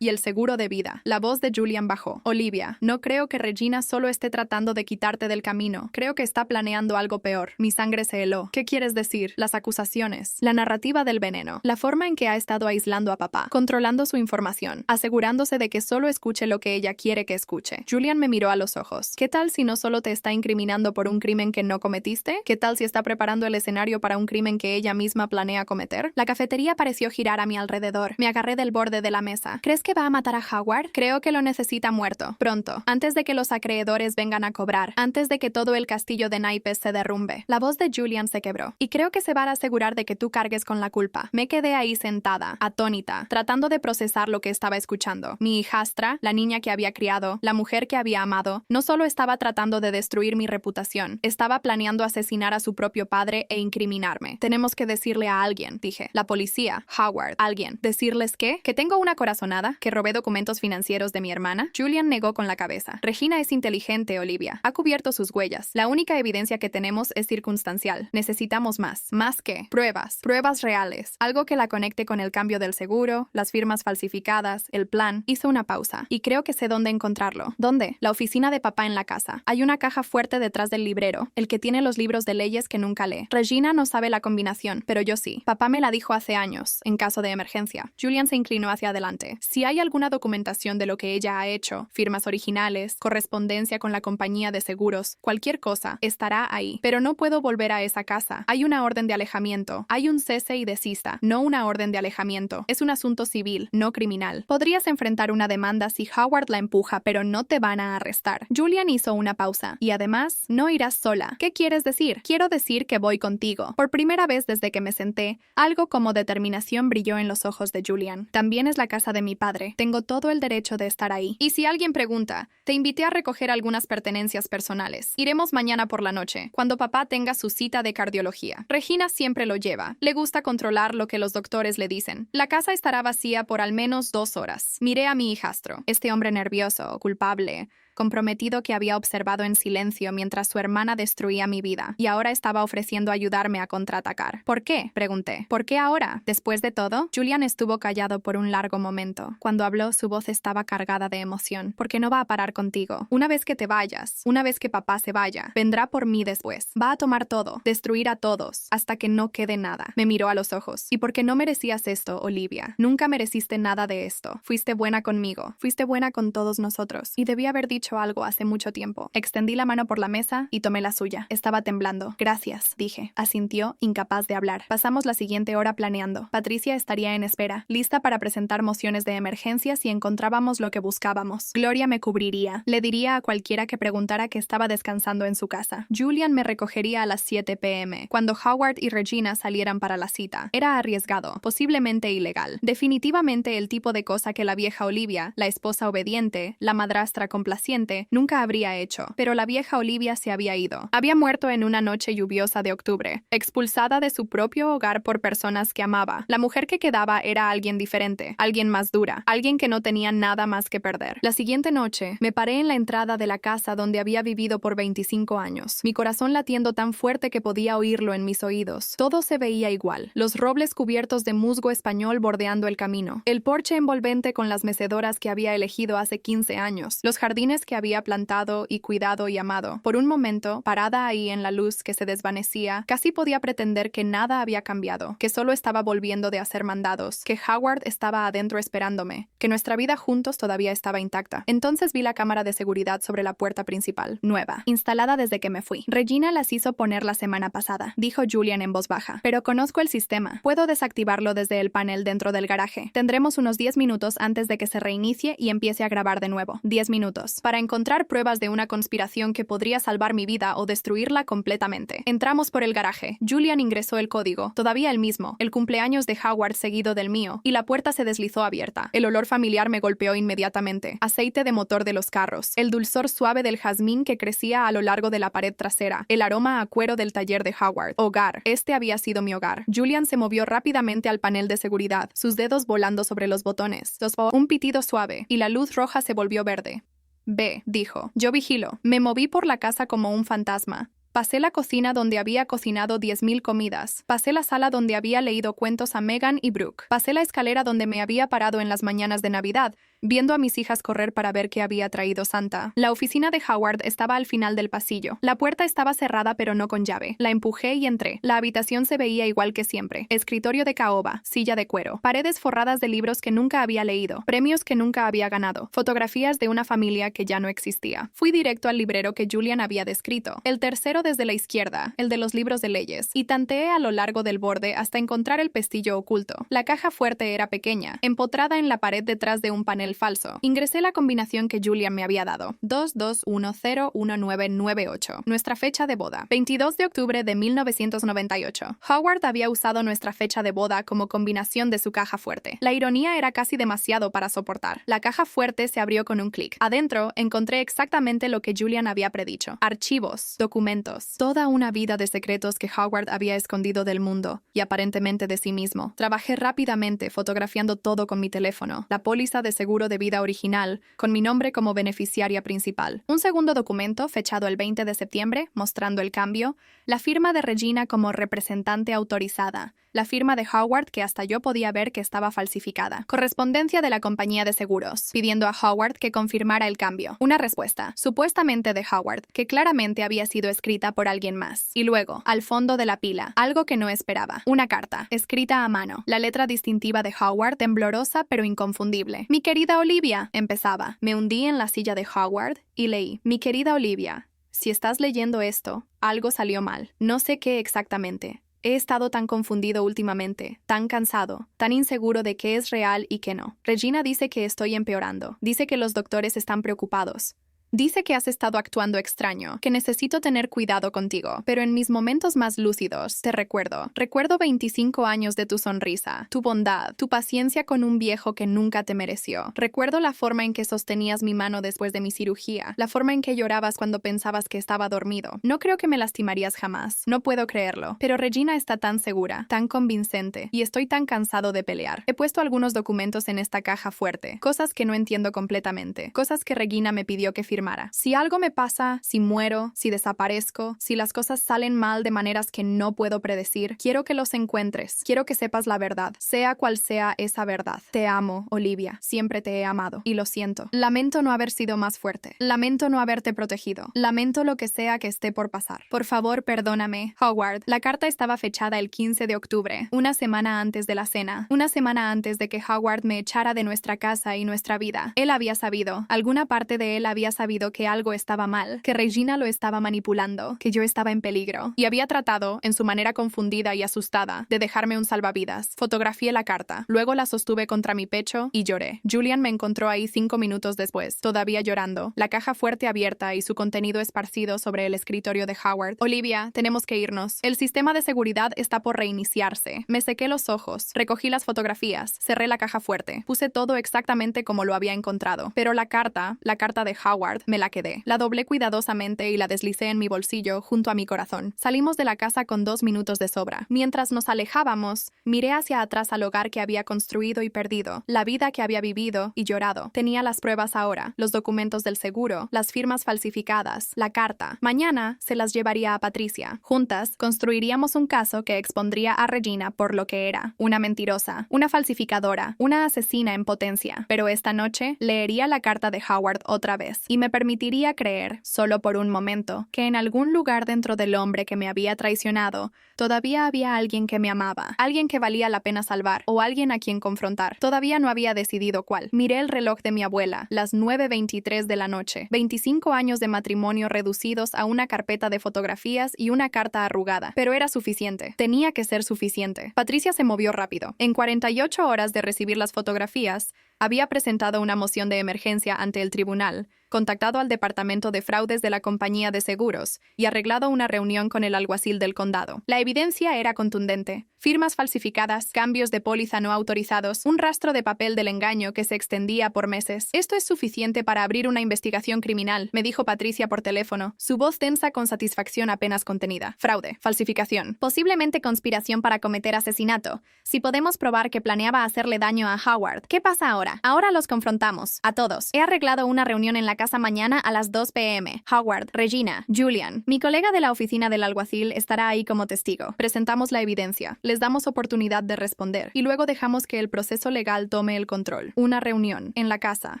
y el seguro de vida. La voz de Julian bajó. Olivia, no creo que Regina solo esté tratando de quitarte del camino. Creo que está planeando algo peor. Mi sangre se heló. ¿Qué quieres decir? Las acusaciones. La narrativa del veneno. La forma en que ha estado aislando a papá. Controlando su información. Asegurándose de que solo escuche lo que ella quiere que escuche. Julian me miró a los ojos. ¿Qué tal si no solo te está incriminando por un crimen que no cometiste? ¿Qué tal si está preparando el escenario para un crimen que ella misma planea cometer? La cafetería pareció girar a mi alrededor. Me agarré del borde de la mesa. ¿Crees que va a matar a Howard? Creo que lo necesita muerto. Pronto. Antes de que los acreedores vengan a cobrar. Antes de que todo el castillo de naipes se derrumbe. La voz de Julian se quebró. Y creo que se va a asegurar de que tú cargues con la culpa. Me quedé ahí sentada, atónita, tratando de procesar lo que estaba escuchando. Mi hijastra, la niña que había criado, la mujer que había amado, no solo estaba tratando de destruir mi reputación, estaba planeando asesinar a su propio padre e incriminarme. Tenemos que decirle a alguien, dije. La policía, Howard, alguien. ¿Decirles qué? ¿Que tengo una corazonada? ¿Que robé documentos financieros de mi hermana? Julian negó con la cabeza. Regina es inteligente, Olivia. Ha cubierto sus huellas. La única evidencia que tenemos es circunstancial. Necesitamos más. ¿Más qué? Pruebas. Pruebas reales. Algo que la conecte con el cambio del seguro, las firmas falsificadas, el plan. Hizo una pausa. Y creo que sé dónde encontrarlo. ¿Dónde? La oficina de papá en la casa. Hay una caja fuerte detrás del librero, el que tiene los libros de leyes que nunca lee. Regina no sabe la combinación, pero yo sí. Papá me la dijo hace años, en caso de emergencia. Julian se inclinó hacia adelante. Si hay alguna documentación de lo que ella ha hecho, firmas originales, correspondencia con la compañía de seguros, cualquier cosa, estará ahí. Pero no puedo volver a esa casa. Hay una orden de alejamiento. Hay un cese y desista, no una orden de alejamiento. Es un asunto civil, no criminal. Podrías enfrentar una demanda si Howard la empuja, pero no te van a arrestar. Julian hizo una pausa. Y además, no irás sola. ¿Qué quieres decir? Quiero decir que voy contigo. Por primera vez desde que me senté, algo como determinación brilló en los ojos de Julian. También es la casa de mi padre. Tengo todo el derecho de estar ahí. Y si alguien pregunta, te invité a recoger algunas pertenencias personales. Iremos mañana por la noche, cuando papá tenga su cita de cardiología. Regina siempre lo lleva. Le gusta controlar lo que los doctores le dicen. La casa estará vacía por al menos 2 horas. Miré a mi hijastro. Este hombre nervioso, culpable, comprometido que había observado en silencio mientras su hermana destruía mi vida, y ahora estaba ofreciendo ayudarme a contraatacar. ¿Por qué?, pregunté. ¿Por qué ahora? Después de todo, Julian estuvo callado por un largo momento. Cuando habló, su voz estaba cargada de emoción. Porque no va a parar contigo. Una vez que te vayas, una vez que papá se vaya, vendrá por mí después. Va a tomar todo, destruir a todos, hasta que no quede nada. Me miró a los ojos. ¿Y por qué no merecías esto, Olivia? Nunca mereciste nada de esto. Fuiste buena conmigo. Fuiste buena con todos nosotros. Y debí haber dicho algo hace mucho tiempo. Extendí la mano por la mesa y tomé la suya. Estaba temblando. Gracias, dije. Asintió, incapaz de hablar. Pasamos la siguiente hora planeando. Patricia estaría en espera, lista para presentar mociones de emergencia si encontrábamos lo que buscábamos. Gloria me cubriría. Le diría a cualquiera que preguntara que estaba descansando en su casa. Julian me recogería a las 7 p.m., cuando Howard y Regina salieran para la cita. Era arriesgado, posiblemente ilegal. Definitivamente el tipo de cosa que la vieja Olivia, la esposa obediente, la madrastra complaciente, nunca habría hecho. Pero la vieja Olivia se había ido. Había muerto en una noche lluviosa de octubre, expulsada de su propio hogar por personas que amaba. La mujer que quedaba era alguien diferente, alguien más dura, alguien que no tenía nada más que perder. La siguiente noche, me paré en la entrada de la casa donde había vivido por 25 años, mi corazón latiendo tan fuerte que podía oírlo en mis oídos. Todo se veía igual, los robles cubiertos de musgo español bordeando el camino, el porche envolvente con las mecedoras que había elegido hace 15 años, los jardines que había plantado y cuidado y amado. Por un momento, parada ahí en la luz que se desvanecía, casi podía pretender que nada había cambiado, que solo estaba volviendo de hacer mandados, que Howard estaba adentro esperándome, que nuestra vida juntos todavía estaba intacta. Entonces vi la cámara de seguridad sobre la puerta principal, nueva, instalada desde que me fui. Regina las hizo poner la semana pasada, dijo Julian en voz baja. Pero conozco el sistema. Puedo desactivarlo desde el panel dentro del garaje. Tendremos unos 10 minutos antes de que se reinicie y empiece a grabar de nuevo. 10 minutos. Para encontrar pruebas de una conspiración que podría salvar mi vida o destruirla completamente. Entramos por el garaje. Julian ingresó el código, todavía el mismo, el cumpleaños de Howard seguido del mío, y la puerta se deslizó abierta. El olor familiar me golpeó inmediatamente. Aceite de motor de los carros, el dulzor suave del jazmín que crecía a lo largo de la pared trasera, el aroma a cuero del taller de Howard. Hogar. Este había sido mi hogar. Julian se movió rápidamente al panel de seguridad, sus dedos volando sobre los botones. Un pitido suave, y la luz roja se volvió verde. Ve, dijo. Yo vigilo. Me moví por la casa como un fantasma. Pasé la cocina donde había cocinado 10.000 comidas. Pasé la sala donde había leído cuentos a Megan y Brooke. Pasé la escalera donde me había parado en las mañanas de Navidad, viendo a mis hijas correr para ver qué había traído Santa. La oficina de Howard estaba al final del pasillo. La puerta estaba cerrada pero no con llave. La empujé y entré. La habitación se veía igual que siempre. Escritorio de caoba, silla de cuero, paredes forradas de libros que nunca había leído, premios que nunca había ganado, fotografías de una familia que ya no existía. Fui directo al librero que Julian había descrito, el tercero desde la izquierda, el de los libros de leyes, y tanteé a lo largo del borde hasta encontrar el pestillo oculto. La caja fuerte era pequeña, empotrada en la pared detrás de un panel falso. Ingresé la combinación que Julian me había dado, 22101998, nuestra fecha de boda, 22 de octubre de 1998. Howard había usado nuestra fecha de boda como combinación de su caja fuerte. La ironía era casi demasiado para soportar. La caja fuerte se abrió con un clic. Adentro encontré exactamente lo que Julian había predicho. Archivos, documentos, toda una vida de secretos que Howard había escondido del mundo y aparentemente de sí mismo. Trabajé rápidamente fotografiando todo con mi teléfono, la póliza de seguro de vida original, con mi nombre como beneficiaria principal. Un segundo documento, fechado el 20 de septiembre, mostrando el cambio, la firma de Regina como representante autorizada, la firma de Howard que hasta yo podía ver que estaba falsificada. Correspondencia de la compañía de seguros, pidiendo a Howard que confirmara el cambio. Una respuesta, supuestamente de Howard, que claramente había sido escrita por alguien más. Y luego, al fondo de la pila, algo que no esperaba. Una carta, escrita a mano. La letra distintiva de Howard, temblorosa pero inconfundible. Mi querida Olivia, empezaba. Me hundí en la silla de Howard y leí. Mi querida Olivia, si estás leyendo esto, algo salió mal. No sé qué exactamente. He estado tan confundido últimamente, tan cansado, tan inseguro de qué es real y qué no. Regina dice que estoy empeorando. Dice que los doctores están preocupados. Dice que has estado actuando extraño, que necesito tener cuidado contigo, pero en mis momentos más lúcidos, te recuerdo 25 años de tu sonrisa, tu bondad, tu paciencia con un viejo que nunca te mereció. Recuerdo la forma en que sostenías mi mano después de mi cirugía, la forma en que llorabas cuando pensabas que estaba dormido. No creo que me lastimarías jamás, no puedo creerlo, pero Regina está tan segura, tan convincente, y estoy tan cansado de pelear. He puesto algunos documentos en esta caja fuerte, cosas que no entiendo completamente, cosas que Regina me pidió que firmara confirmara. Si algo me pasa, si muero, si desaparezco, si las cosas salen mal de maneras que no puedo predecir, quiero que los encuentres. Quiero que sepas la verdad, sea cual sea esa verdad. Te amo, Olivia. Siempre te he amado. Y lo siento. Lamento no haber sido más fuerte. Lamento no haberte protegido. Lamento lo que sea que esté por pasar. Por favor, perdóname. Howard. La carta estaba fechada el 15 de octubre, una semana antes de la cena. Una semana antes de que Howard me echara de nuestra casa y nuestra vida. Él había sabido. Alguna parte de él había sabido que algo estaba mal, que Regina lo estaba manipulando, que yo estaba en peligro. Y había tratado, en su manera confundida y asustada, de dejarme un salvavidas. Fotografié la carta. Luego la sostuve contra mi pecho y lloré. Julian me encontró ahí 5 minutos después, todavía llorando, la caja fuerte abierta y su contenido esparcido sobre el escritorio de Howard. Olivia, tenemos que irnos. El sistema de seguridad está por reiniciarse. Me sequé los ojos, recogí las fotografías, cerré la caja fuerte, puse todo exactamente como lo había encontrado. Pero la carta de Howard, me la quedé. La doblé cuidadosamente y la deslicé en mi bolsillo junto a mi corazón. Salimos de la casa con 2 minutos de sobra. Mientras nos alejábamos, miré hacia atrás al hogar que había construido y perdido, la vida que había vivido y llorado. Tenía las pruebas ahora, los documentos del seguro, las firmas falsificadas, la carta. Mañana se las llevaría a Patricia. Juntas construiríamos un caso que expondría a Regina por lo que era, una mentirosa, una falsificadora, una asesina en potencia. Pero esta noche leería la carta de Howard otra vez y me permitiría creer, solo por un momento, que en algún lugar dentro del hombre que me había traicionado, todavía había alguien que me amaba, alguien que valía la pena salvar o alguien a quien confrontar. Todavía no había decidido cuál. Miré el reloj de mi abuela, las 9:23 de la noche. 25 años de matrimonio reducidos a una carpeta de fotografías y una carta arrugada. Pero era suficiente. Tenía que ser suficiente. Patricia se movió rápido. En 48 horas de recibir las fotografías, había presentado una moción de emergencia ante el tribunal, contactado al departamento de fraudes de la compañía de seguros y arreglado una reunión con el alguacil del condado. La evidencia era contundente. Firmas falsificadas, cambios de póliza no autorizados, un rastro de papel del engaño que se extendía por meses. Esto es suficiente para abrir una investigación criminal, me dijo Patricia por teléfono, su voz tensa con satisfacción apenas contenida. Fraude, falsificación, posiblemente conspiración para cometer asesinato. Si podemos probar que planeaba hacerle daño a Howard. ¿Qué pasa ahora? Ahora los confrontamos. A todos. He arreglado una reunión en la casa mañana a las 2 p.m. Howard, Regina, Julian. Mi colega de la oficina del alguacil estará ahí como testigo. Presentamos la evidencia. Les damos oportunidad de responder. Y luego dejamos que el proceso legal tome el control. Una reunión. En la casa.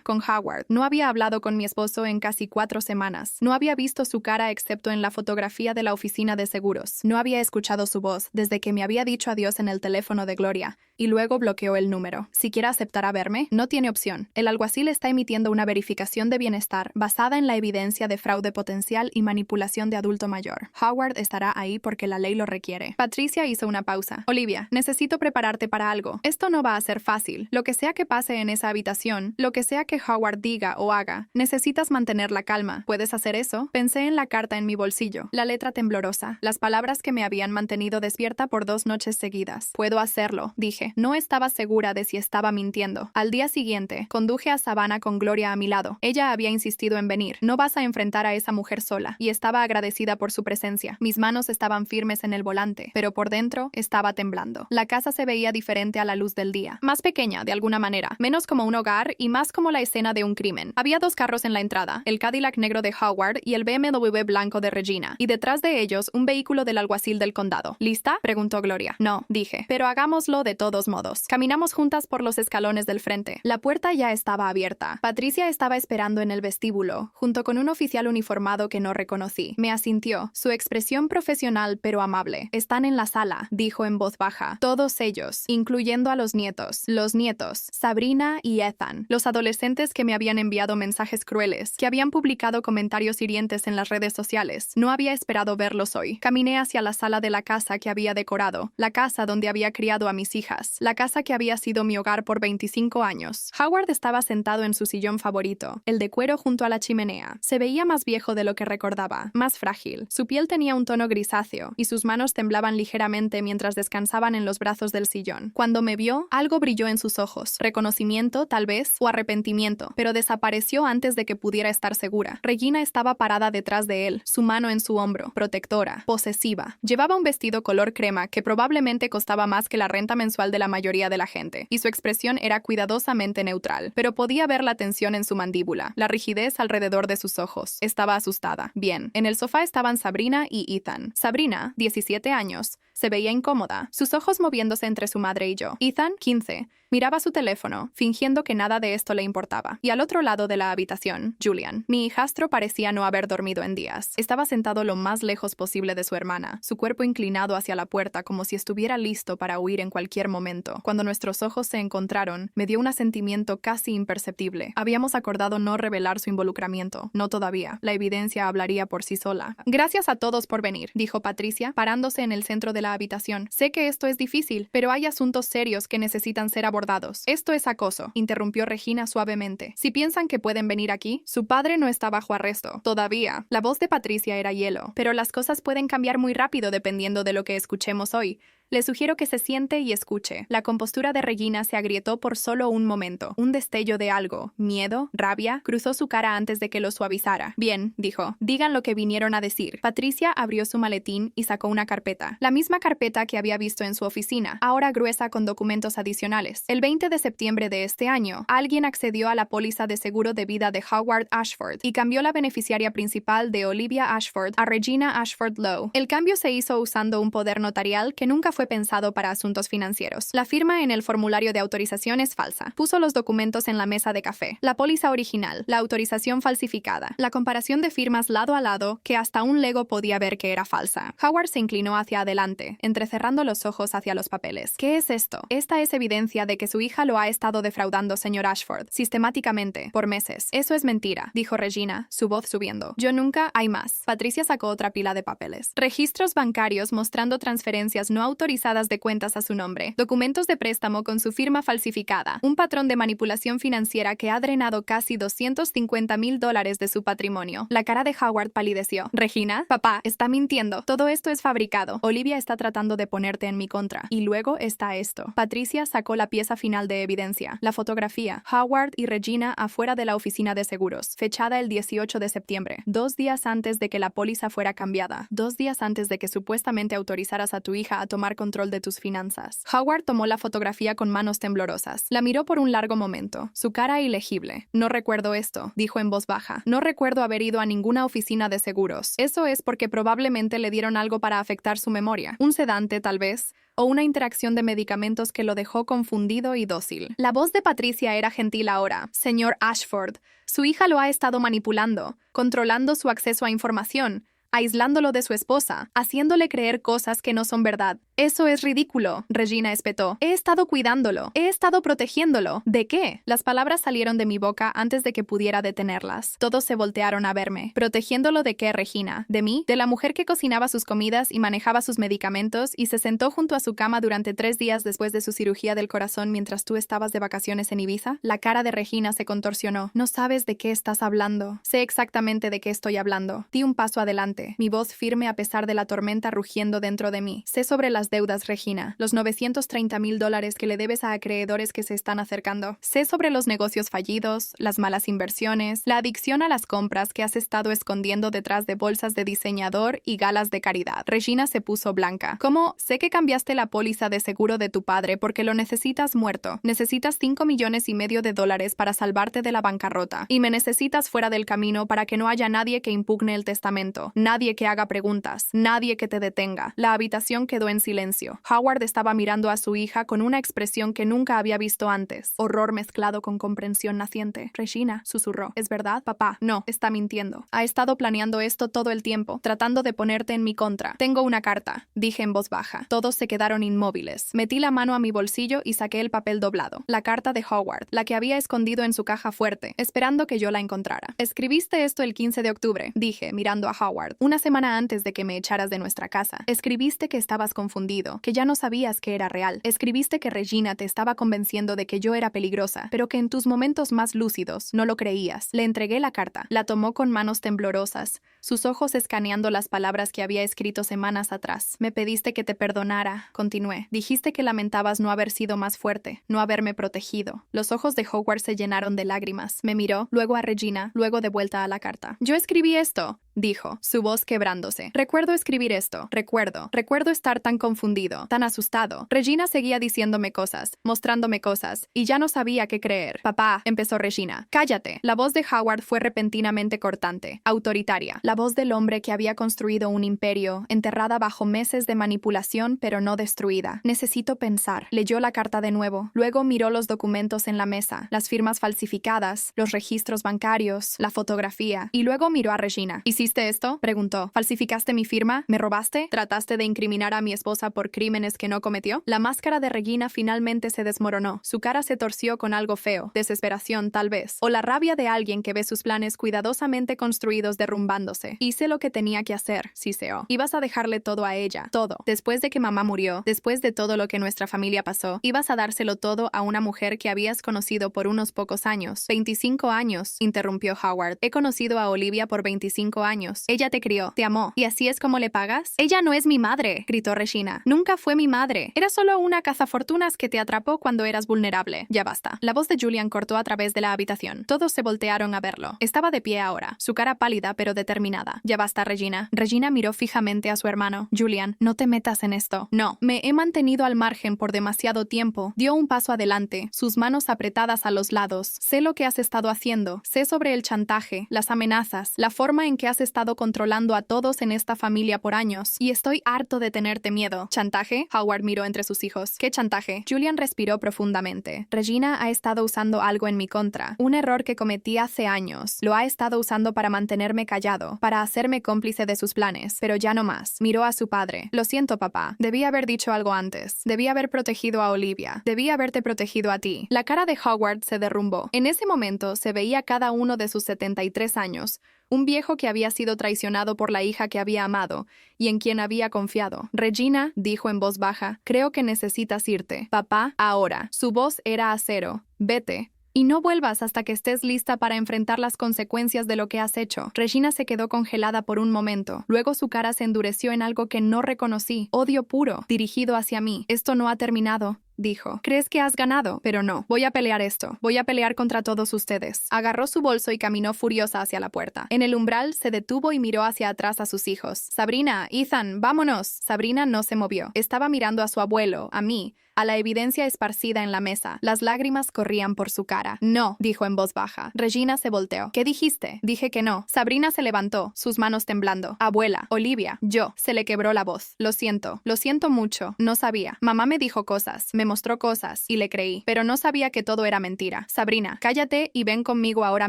Con Howard. No había hablado con mi esposo en casi 4 semanas. No había visto su cara excepto en la fotografía de la oficina de seguros. No había escuchado su voz desde que me había dicho adiós en el teléfono de Gloria. Y luego bloqueó el número. ¿Siquiera aceptará verme? No tiene opción. El alguacil está emitiendo una verificación de bienestar basada en la evidencia de fraude potencial y manipulación de adulto mayor. Howard estará ahí porque la ley lo requiere. Patricia hizo una pausa. Olivia, necesito prepararte para algo. Esto no va a ser fácil. Lo que sea que pase en esa habitación, lo que sea que Howard diga o haga, necesitas mantener la calma. ¿Puedes hacer eso? Pensé en la carta en mi bolsillo, la letra temblorosa, las palabras que me habían mantenido despierta por 2 noches seguidas. Puedo hacerlo, dije. No estaba segura de si estaba mintiendo. Al día siguiente, conduje a Savannah con Gloria a mi lado. Ella había insistido en venir. No vas a enfrentar a esa mujer sola. Y estaba agradecida por su presencia. Mis manos estaban firmes en el volante, pero por dentro estaba temblando. La casa se veía diferente a la luz del día. Más pequeña, de alguna manera. Menos como un hogar y más como la escena de un crimen. Había 2 carros en la entrada. El Cadillac negro de Howard y el BMW blanco de Regina. Y detrás de ellos, un vehículo del alguacil del condado. ¿Lista? Preguntó Gloria. No, dije. Pero hagámoslo de todos modos. Caminamos juntas por los escalones del frente. La puerta ya estaba abierta. Patricia estaba esperando en el vestíbulo, junto con un oficial uniformado que no reconocí. Me asintió, su expresión profesional pero amable. Están en la sala, dijo en voz baja. Todos ellos, incluyendo a los nietos. Los nietos, Sabrina y Ethan. Los adolescentes que me habían enviado mensajes crueles, que habían publicado comentarios hirientes en las redes sociales. No había esperado verlos hoy. Caminé hacia la sala de la casa que había decorado, la casa donde había criado a mis hijas, la casa que había sido mi hogar por 25 años. Howard estaba sentado en su sillón favorito, el de cuero junto a la chimenea. Se veía más viejo de lo que recordaba, más frágil. Su piel tenía un tono grisáceo y sus manos temblaban ligeramente mientras descansaban en los brazos del sillón. Cuando me vio, algo brilló en sus ojos. Reconocimiento, tal vez, o arrepentimiento, pero desapareció antes de que pudiera estar segura. Regina estaba parada detrás de él, su mano en su hombro, protectora, posesiva. Llevaba un vestido color crema que probablemente costaba más que la renta mensual igual de la mayoría de la gente, y su expresión era cuidadosamente neutral, pero podía ver la tensión en su mandíbula, la rigidez alrededor de sus ojos. Estaba asustada. Bien, en el sofá estaban Sabrina y Ethan. Sabrina, 17 años, se veía incómoda, sus ojos moviéndose entre su madre y yo. Ethan, 15, miraba su teléfono, fingiendo que nada de esto le importaba. Y al otro lado de la habitación, Julian. Mi hijastro parecía no haber dormido en días. Estaba sentado lo más lejos posible de su hermana, su cuerpo inclinado hacia la puerta como si estuviera listo para huir en cualquier momento. Cuando nuestros ojos se encontraron, me dio un asentimiento casi imperceptible. Habíamos acordado no revelar su involucramiento. No todavía. La evidencia hablaría por sí sola. Gracias a todos por venir, dijo Patricia, parándose en el centro de la habitación. Sé que esto es difícil, pero hay asuntos serios que necesitan ser abordados. Esto es acoso, interrumpió Regina suavemente. Si piensan que pueden venir aquí, su padre no está bajo arresto. Todavía. La voz de Patricia era hielo. Pero las cosas pueden cambiar muy rápido dependiendo de lo que escuchemos hoy. Le sugiero que se siente y escuche. La compostura de Regina se agrietó por solo un momento. Un destello de algo, miedo, rabia, cruzó su cara antes de que lo suavizara. Bien, dijo. Digan lo que vinieron a decir. Patricia abrió su maletín y sacó una carpeta. La misma carpeta que había visto en su oficina, ahora gruesa con documentos adicionales. El 20 de septiembre de este año, alguien accedió a la póliza de seguro de vida de Howard Ashford y cambió la beneficiaria principal de Olivia Ashford a Regina Ashford Lowe. El cambio se hizo usando un poder notarial que nunca fue pensado para asuntos financieros. La firma en el formulario de autorización es falsa. Puso los documentos en la mesa de café. La póliza original, la autorización falsificada, la comparación de firmas lado a lado que hasta un lego podía ver que era falsa. Howard se inclinó hacia adelante, entrecerrando los ojos hacia los papeles. ¿Qué es esto? Esta es evidencia de que su hija lo ha estado defraudando, señor Ashford, sistemáticamente, por meses. Eso es mentira, dijo Regina, su voz subiendo. Yo nunca... Hay más. Patricia sacó otra pila de papeles. Registros bancarios mostrando transferencias no autorizadas de cuentas a su nombre, documentos de préstamo con su firma falsificada, un patrón de manipulación financiera que ha drenado casi $250,000 de su patrimonio. La cara de Howard palideció. Regina, papá, está mintiendo. Todo esto es fabricado. Olivia está tratando de ponerte en mi contra. Y luego está esto. Patricia sacó la pieza final de evidencia, la fotografía. Howard y Regina afuera de la oficina de seguros, fechada el 18 de septiembre, 2 días antes de que la póliza fuera cambiada, 2 días antes de que supuestamente autorizaras a tu hija a tomar control de tus finanzas. Howard tomó la fotografía con manos temblorosas. La miró por un largo momento, su cara ilegible. No recuerdo esto, dijo en voz baja. No recuerdo haber ido a ninguna oficina de seguros. Eso es porque probablemente le dieron algo para afectar su memoria. Un sedante, tal vez, o una interacción de medicamentos que lo dejó confundido y dócil. La voz de Patricia era gentil ahora. Señor Ashford, su hija lo ha estado manipulando, controlando su acceso a información, aislándolo de su esposa, haciéndole creer cosas que no son verdad. Eso es ridículo, Regina espetó. He estado cuidándolo, he estado protegiéndolo. ¿De qué? Las palabras salieron de mi boca antes de que pudiera detenerlas. Todos se voltearon a verme. ¿Protegiéndolo de qué, Regina? ¿De mí? ¿De la mujer que cocinaba sus comidas y manejaba sus medicamentos y se sentó junto a su cama durante 3 días después de su cirugía del corazón mientras tú estabas de vacaciones en Ibiza? La cara de Regina se contorsionó. No sabes de qué estás hablando. Sé exactamente de qué estoy hablando. Di un paso adelante, mi voz firme a pesar de la tormenta rugiendo dentro de mí. Sé sobre las deudas, Regina, los $930,000 que le debes a acreedores que se están acercando. Sé sobre los negocios fallidos, las malas inversiones, la adicción a las compras que has estado escondiendo detrás de bolsas de diseñador y galas de caridad. Regina se puso blanca. ¿Cómo? Sé que cambiaste la póliza de seguro de tu padre porque lo necesitas muerto. Necesitas $5,5 millones para salvarte de la bancarrota. Y me necesitas fuera del camino para que no haya nadie que impugne el testamento. Nadie que haga preguntas. Nadie que te detenga. La habitación quedó en silencio. Howard estaba mirando a su hija con una expresión que nunca había visto antes. Horror mezclado con comprensión naciente. Regina, susurró. ¿Es verdad, papá? No, está mintiendo. Ha estado planeando esto todo el tiempo, tratando de ponerte en mi contra. Tengo una carta, dije en voz baja. Todos se quedaron inmóviles. Metí la mano a mi bolsillo y saqué el papel doblado. La carta de Howard, la que había escondido en su caja fuerte, esperando que yo la encontrara. Escribiste esto el 15 de octubre, dije, mirando a Howard. Una semana antes de que me echaras de nuestra casa. Escribiste que estabas confundido, que ya no sabías que era real. Escribiste que Regina te estaba convenciendo de que yo era peligrosa, pero que en tus momentos más lúcidos no lo creías. Le entregué la carta. La tomó con manos temblorosas, sus ojos escaneando las palabras que había escrito semanas atrás. Me pediste que te perdonara, continué. Dijiste que lamentabas no haber sido más fuerte, no haberme protegido. Los ojos de Howard se llenaron de lágrimas. Me miró, luego a Regina, luego de vuelta a la carta. Yo escribí esto. dijo, su voz quebrándose. Recuerdo escribir esto. Recuerdo estar tan confundido, tan asustado. Regina seguía diciéndome cosas, mostrándome cosas, y ya no sabía qué creer. Papá, empezó Regina. Cállate. La voz de Howard fue repentinamente cortante, autoritaria. La voz del hombre que había construido un imperio, enterrada bajo meses de manipulación, pero no destruida. Necesito pensar. Leyó la carta de nuevo. Luego miró los documentos en la mesa, las firmas falsificadas, los registros bancarios, la fotografía, y luego miró a Regina. ¿Hiciste esto?, preguntó. ¿Falsificaste mi firma? ¿Me robaste? ¿Trataste de incriminar a mi esposa por crímenes que no cometió? La máscara de Regina finalmente se desmoronó. Su cara se torció con algo feo, desesperación tal vez, o la rabia de alguien que ve sus planes cuidadosamente construidos derrumbándose. Hice lo que tenía que hacer, siseó. Ibas a dejarle todo a ella, todo. Después de que mamá murió, después de todo lo que nuestra familia pasó, ibas a dárselo todo a una mujer que habías conocido por unos pocos años. 25 años, interrumpió Howard. He conocido a Olivia por 25 años. Ella te crió, te amó. ¿Y así es como le pagas? Ella no es mi madre, gritó Regina. Nunca fue mi madre. Era solo una cazafortunas que te atrapó cuando eras vulnerable. Ya basta. La voz de Julian cortó a través de la habitación. Todos se voltearon a verlo. Estaba de pie ahora, su cara pálida pero determinada. Ya basta, Regina. Regina miró fijamente a su hermano. Julian, no te metas en esto. No, me he mantenido al margen por demasiado tiempo. Dio un paso adelante, sus manos apretadas a los lados. Sé lo que has estado haciendo. Sé sobre el chantaje, las amenazas, la forma en que has estado controlando a todos en esta familia por años. Y estoy harto de tenerte miedo. ¿Chantaje? Howard miró entre sus hijos. ¿Qué chantaje? Julian respiró profundamente. Regina ha estado usando algo en mi contra. Un error que cometí hace años. Lo ha estado usando para mantenerme callado, para hacerme cómplice de sus planes. Pero ya no más. Miró a su padre. Lo siento, papá. Debí haber dicho algo antes. Debí haber protegido a Olivia. Debí haberte protegido a ti. La cara de Howard se derrumbó. En ese momento se veía cada uno de sus 73 años. Un viejo que había sido traicionado por la hija que había amado y en quien había confiado. Regina, dijo en voz baja, creo que necesitas irte. Papá, ahora. Su voz era acero. Vete. Y no vuelvas hasta que estés lista para enfrentar las consecuencias de lo que has hecho. Regina se quedó congelada por un momento. Luego su cara se endureció en algo que no reconocí. Odio puro, dirigido hacia mí. Esto no ha terminado, dijo. ¿Crees que has ganado? Pero no. Voy a pelear esto. Voy a pelear contra todos ustedes. Agarró su bolso y caminó furiosa hacia la puerta. En el umbral se detuvo y miró hacia atrás a sus hijos. Sabrina, Ethan, vámonos. Sabrina no se movió. Estaba mirando a su abuelo, a mí, a la evidencia esparcida en la mesa. Las lágrimas corrían por su cara. No, dijo en voz baja. Regina se volteó. ¿Qué dijiste? Dije que no. Sabrina se levantó, sus manos temblando. Abuela, Olivia, yo. Se le quebró la voz. Lo siento mucho. No sabía. Mamá me dijo cosas, me mostró cosas, y le creí. Pero no sabía que todo era mentira. Sabrina, cállate y ven conmigo ahora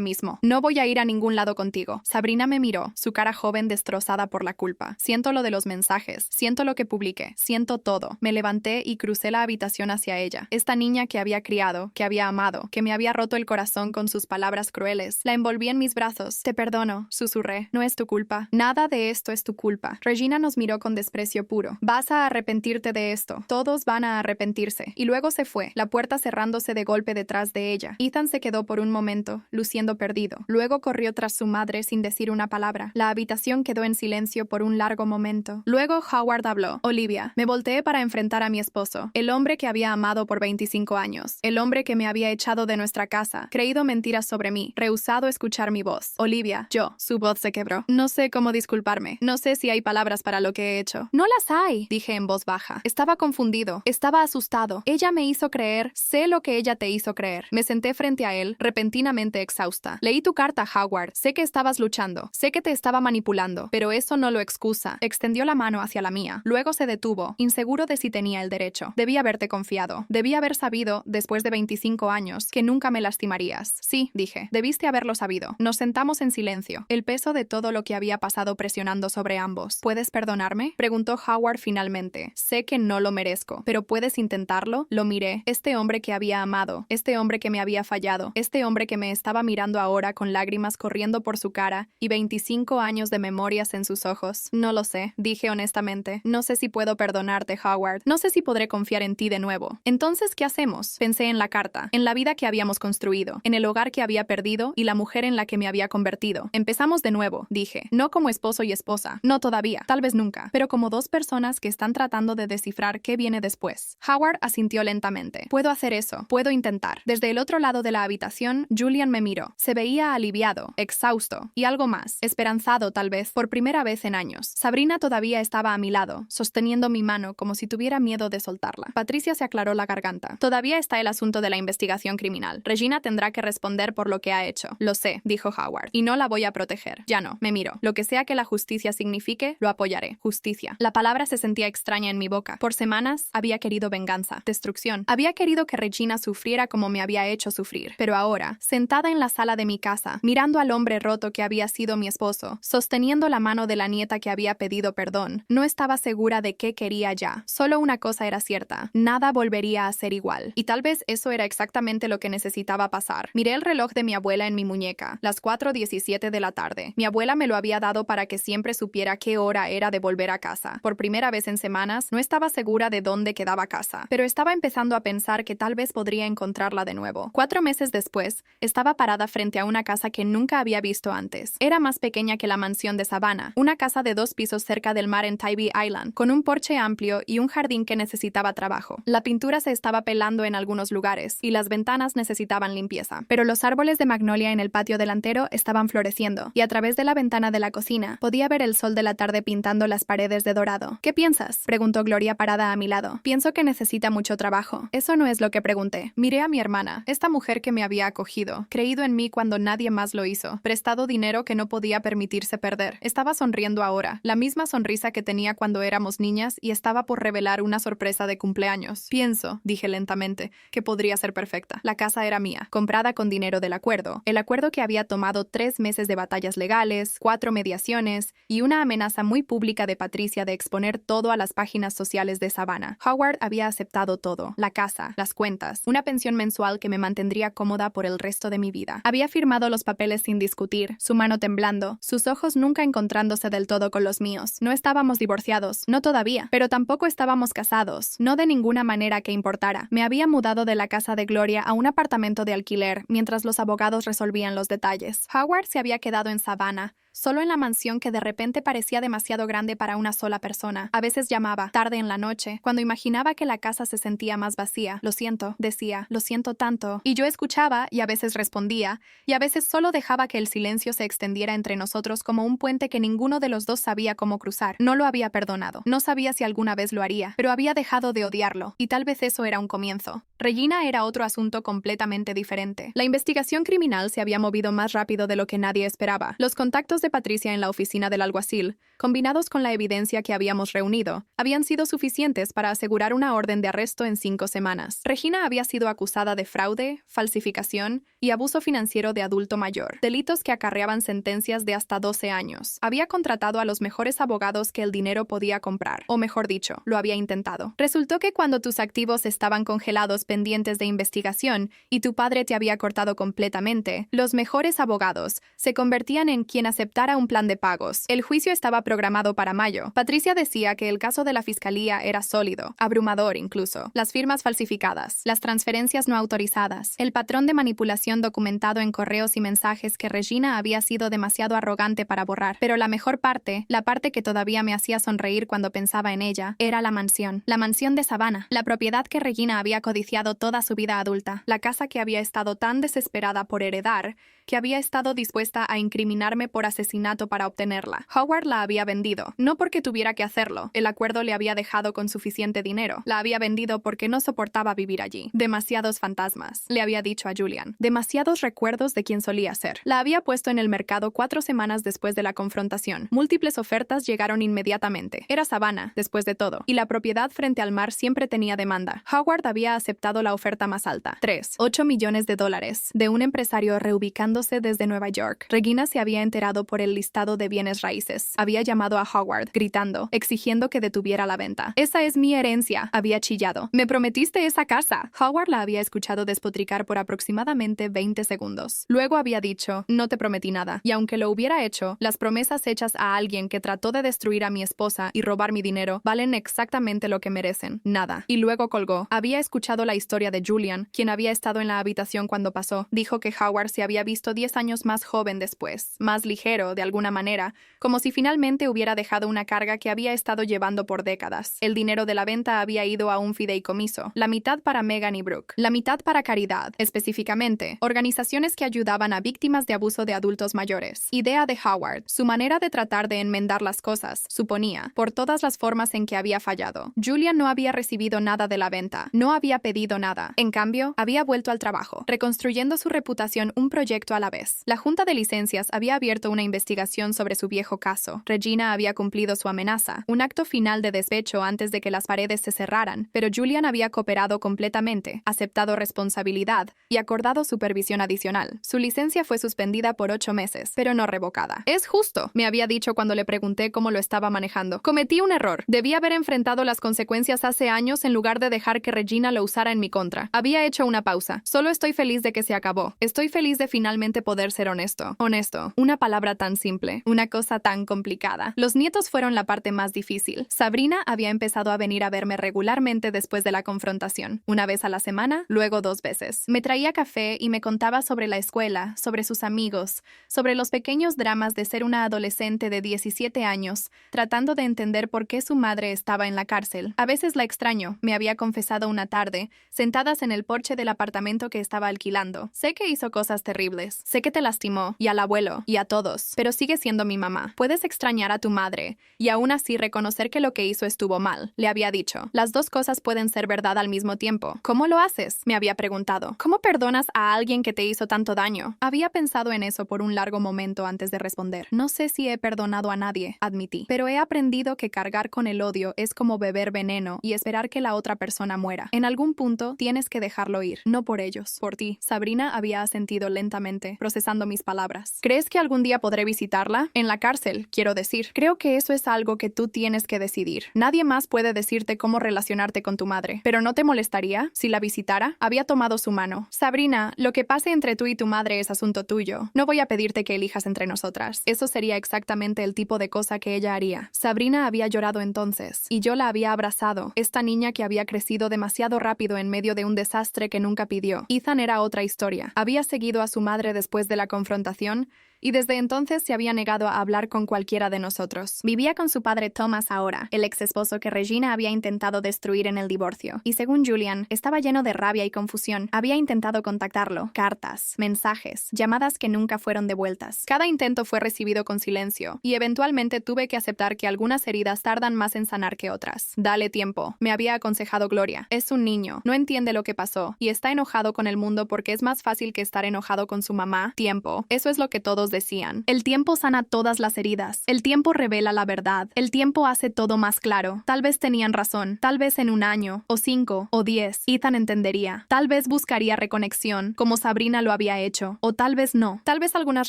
mismo. No voy a ir a ningún lado contigo. Sabrina me miró, su cara joven destrozada por la culpa. Siento lo de los mensajes. Siento lo que publiqué. Siento todo. Me levanté y crucé la habitación hacia ella. Esta niña que había criado, que había amado, que me había roto el corazón con sus palabras crueles. La envolví en mis brazos. Te perdono, susurré. No es tu culpa. Nada de esto es tu culpa. Regina nos miró con desprecio puro. Vas a arrepentirte de esto. Todos van a arrepentirse. Y luego se fue, la puerta cerrándose de golpe detrás de ella. Ethan se quedó por un momento, luciendo perdido. Luego corrió tras su madre sin decir una palabra. La habitación quedó en silencio por un largo momento. Luego Howard habló. Olivia, me volteé para enfrentar a mi esposo. El hombre que había amado por 25 años. El hombre que me había echado de nuestra casa, creído mentiras sobre mí, rehusado escuchar mi voz. Olivia, yo. Su voz se quebró. No sé cómo disculparme. No sé si hay palabras para lo que he hecho. No las hay, dije en voz baja. Estaba confundido. Estaba asustado. Ella me hizo creer. Sé lo que ella te hizo creer. Me senté frente a él, repentinamente exhausta. Leí tu carta, Howard. Sé que estabas luchando. Sé que te estaba manipulando. Pero eso no lo excusa. Extendió la mano hacia la mía. Luego se detuvo, inseguro de si tenía el derecho. Debí haberte confiado. Debí haber sabido, después de 25 años, que nunca me lastimarías. Sí, dije. Debiste haberlo sabido. Nos sentamos en silencio. El peso de todo lo que había pasado presionando sobre ambos. ¿Puedes perdonarme?, preguntó Howard finalmente. Sé que no lo merezco, pero ¿puedes intentarlo? Lo miré. Este hombre que había amado. Este hombre que me había fallado. Este hombre que me estaba mirando ahora con lágrimas corriendo por su cara y 25 años de memorias en sus ojos. No lo sé, dije honestamente. No sé si puedo perdonarte, Howard. No sé si podré confiar en ti de nuevo. Entonces, ¿qué hacemos? Pensé en la carta, en la vida que habíamos construido, en el hogar que había perdido y la mujer en la que me había convertido. Empezamos de nuevo, dije. No como esposo y esposa. No todavía. Tal vez nunca. Pero como dos personas que están tratando de descifrar qué viene después. Howard asintió asintió lentamente. Puedo hacer eso. Puedo intentar. Desde el otro lado de la habitación, Julian me miró. Se veía aliviado, exhausto y algo más, esperanzado tal vez, por primera vez en años. Sabrina todavía estaba a mi lado, sosteniendo mi mano como si tuviera miedo de soltarla. Patricia se aclaró la garganta. Todavía está el asunto de la investigación criminal. Regina tendrá que responder por lo que ha hecho. Lo sé, dijo Howard, y no la voy a proteger. Ya no, me miro. Lo que sea que la justicia signifique, lo apoyaré. Justicia. La palabra se sentía extraña en mi boca. Por semanas había querido venganza, destrucción. Había querido que Regina sufriera como me había hecho sufrir. Pero ahora, sentada en la sala de mi casa, mirando al hombre roto que había sido mi esposo, sosteniendo la mano de la nieta que había pedido perdón, no estaba segura de qué quería ya. Solo una cosa era cierta. Nada volvería a ser igual. Y tal vez eso era exactamente lo que necesitaba pasar. Miré el reloj de mi abuela en mi muñeca, las 4:17 de la tarde. Mi abuela me lo había dado para que siempre supiera qué hora era de volver a casa. Por primera vez en semanas, no estaba segura de dónde quedaba casa, pero estaba empezando a pensar que tal vez podría encontrarla de nuevo. 4 meses después, estaba parada frente a una casa que nunca había visto antes. Era más pequeña que la mansión de Savannah, una casa de 2 pisos cerca del mar en Tybee Island, con un porche amplio y un jardín que necesitaba trabajo. La pintura se estaba pelando en algunos lugares, y las ventanas necesitaban limpieza. Pero los árboles de magnolia en el patio delantero estaban floreciendo, y a través de la ventana de la cocina podía ver el sol de la tarde pintando las paredes de dorado. ¿Qué piensas?, preguntó Gloria parada a mi lado. Pienso que necesita mucho trabajo. Eso no es lo que pregunté. Miré a mi hermana, esta mujer que me había acogido, creído en mí cuando nadie más lo hizo, prestado dinero que no podía permitirse perder. Estaba sonriendo ahora, la misma sonrisa que tenía cuando éramos niñas, y estaba por revelar una sorpresa de cumpleaños. Pienso, dije lentamente, que podría ser perfecta. La casa era mía, comprada con dinero del acuerdo. El acuerdo que había tomado 3 meses de batallas legales, 4 mediaciones y una amenaza muy pública de Patricia de exponer todo a las páginas sociales de Savannah. Howard había aceptado todo: la casa, las cuentas, una pensión mensual que me mantendría cómoda por el resto de mi vida. Había firmado los papeles sin discutir, su mano temblando, sus ojos nunca encontrándose del todo con los míos. No estábamos divorciados, no todavía, pero tampoco estábamos casados, no de ninguna manera que importara. Me había mudado de la casa de Gloria a un apartamento de alquiler mientras los abogados resolvían los detalles. Howard se había quedado en Savannah, solo en la mansión que de repente parecía demasiado grande para una sola persona. A veces llamaba, tarde en la noche, cuando imaginaba que la casa se sentía más vacía. Lo siento, decía, lo siento tanto. Y yo escuchaba, y a veces respondía, y a veces solo dejaba que el silencio se extendiera entre nosotros como un puente que ninguno de los dos sabía cómo cruzar. No lo había perdonado. No sabía si alguna vez lo haría, pero había dejado de odiarlo, y tal vez eso era un comienzo. Regina era otro asunto completamente diferente. La investigación criminal se había movido más rápido de lo que nadie esperaba. Los contactos de Patricia en la oficina del alguacil, combinados con la evidencia que habíamos reunido, habían sido suficientes para asegurar una orden de arresto en 5 semanas. Regina había sido acusada de fraude, falsificación y abuso financiero de adulto mayor, delitos que acarreaban sentencias de hasta 12 años. Había contratado a los mejores abogados que el dinero podía comprar, o mejor dicho, lo había intentado. Resultó que cuando tus activos estaban congelados pendientes de investigación y tu padre te había cortado completamente, los mejores abogados se convertían en quien aceptara un plan de pagos. El juicio estaba programado para mayo. Patricia decía que el caso de la fiscalía era sólido, abrumador incluso. Las firmas falsificadas, las transferencias no autorizadas, el patrón de manipulación documentado en correos y mensajes que Regina había sido demasiado arrogante para borrar. Pero la mejor parte, la parte que todavía me hacía sonreír cuando pensaba en ella, era la mansión de Savannah, la propiedad que Regina había codiciado toda su vida adulta, la casa que había estado tan desesperada por heredar, que había estado dispuesta a incriminarme por asesinato para obtenerla. Howard la había vendido, no porque tuviera que hacerlo, el acuerdo le había dejado con suficiente dinero. La había vendido porque no soportaba vivir allí. Demasiados fantasmas, le había dicho a Julian. Demasiados recuerdos de quien solía ser. La había puesto en el mercado 4 semanas después de la confrontación. Múltiples ofertas llegaron inmediatamente. Era Savannah, después de todo, y la propiedad frente al mar siempre tenía demanda. Howard había aceptado la oferta más alta, 8 millones de dólares, de un empresario reubicándose desde Nueva York. Regina se había enterado por el listado de bienes raíces. Había llamado a Howard, gritando, exigiendo que detuviera la venta. «Esa es mi herencia», había chillado. «Me prometiste esa casa». Howard la había escuchado despotricar por aproximadamente 20 segundos. Luego había dicho, «No te prometí nada». Y aunque lo hubiera hecho, las promesas hechas a alguien que trató de destruir a mi esposa y robar mi dinero valen exactamente lo que merecen. Nada. Y luego colgó. Había escuchado la historia de Julian, quien había estado en la habitación cuando pasó. Dijo que Howard se había visto 10 años más joven después, más ligero ligero, de alguna manera, como si finalmente hubiera dejado una carga que había estado llevando por décadas. El dinero de la venta había ido a un fideicomiso, la mitad para Megan y Brooke, la mitad para caridad, específicamente, organizaciones que ayudaban a víctimas de abuso de adultos mayores. Idea de Howard, su manera de tratar de enmendar las cosas, suponía, por todas las formas en que había fallado. Julian no había recibido nada de la venta, no había pedido nada. En cambio, había vuelto al trabajo, reconstruyendo su reputación un proyecto a la vez. La Junta de Licencias había abierto una investigación sobre su viejo caso. Regina había cumplido su amenaza, un acto final de despecho antes de que las paredes se cerraran, pero Julian había cooperado completamente, aceptado responsabilidad y acordado supervisión adicional. Su licencia fue suspendida por 8 meses, pero no revocada. Es justo, me había dicho cuando le pregunté cómo lo estaba manejando. Cometí un error. Debí haber enfrentado las consecuencias hace años en lugar de dejar que Regina lo usara en mi contra. Había hecho una pausa. Solo estoy feliz de que se acabó. Estoy feliz de finalmente poder ser honesto. Honesto. Una palabra tan simple. Una cosa tan complicada. Los nietos fueron la parte más difícil. Sabrina había empezado a venir a verme regularmente después de la confrontación. Una vez a la semana, luego 2 veces. Me traía café y me contaba sobre la escuela, sobre sus amigos, sobre los pequeños dramas de ser una adolescente de 17 años, tratando de entender por qué su madre estaba en la cárcel. A veces la extraño, me había confesado una tarde, sentadas en el porche del apartamento que estaba alquilando. Sé que hizo cosas terribles, sé que te lastimó, y al abuelo, y a todos, pero sigue siendo mi mamá. Puedes extrañar a tu madre, y aún así reconocer que lo que hizo estuvo mal, le había dicho. Las dos cosas pueden ser verdad al mismo tiempo. ¿Cómo lo haces?, me había preguntado. ¿Cómo perdonas a alguien que te hizo tanto daño? Había pensado en eso por un largo momento antes de responder. No sé si he perdonado a nadie, admití, pero he aprendido que cargar con el odio es como beber veneno y esperar que la otra persona muera. En algún punto tienes que dejarlo ir, no por ellos, por ti. Sabrina había asentido lentamente, procesando mis palabras. ¿Crees que algún día podré visitarla? En la cárcel, quiero decir. Creo que eso es algo que tú tienes que decidir. Nadie más puede decirte cómo relacionarte con tu madre. ¿Pero no te molestaría si la visitara? Había tomado su mano. Sabrina, lo que pase entre tú y tu madre es asunto tuyo. No voy a pedirte que elijas entre nosotras. Eso sería exactamente el tipo de cosa que ella haría. Sabrina había llorado entonces, y yo la había abrazado. Esta niña que había crecido demasiado rápido en medio de un desastre que nunca pidió. Ethan era otra historia. Había seguido a su madre después de la confrontación, y desde entonces se había negado a hablar con cualquiera de nosotros. Vivía con su padre Thomas ahora, el ex esposo que Regina había intentado destruir en el divorcio. Y según Julian, estaba lleno de rabia y confusión. Había intentado contactarlo. Cartas, mensajes, llamadas que nunca fueron devueltas. Cada intento fue recibido con silencio, y eventualmente tuve que aceptar que algunas heridas tardan más en sanar que otras. Dale tiempo, me había aconsejado Gloria. Es un niño, no entiende lo que pasó, y está enojado con el mundo porque es más fácil que estar enojado con su mamá. Tiempo. Eso es lo que todos decían. El tiempo sana todas las heridas. El tiempo revela la verdad. El tiempo hace todo más claro. Tal vez tenían razón. Tal vez en 1 año, o 5, o 10, Ethan entendería. Tal vez buscaría reconexión, como Sabrina lo había hecho. O tal vez no. Tal vez algunas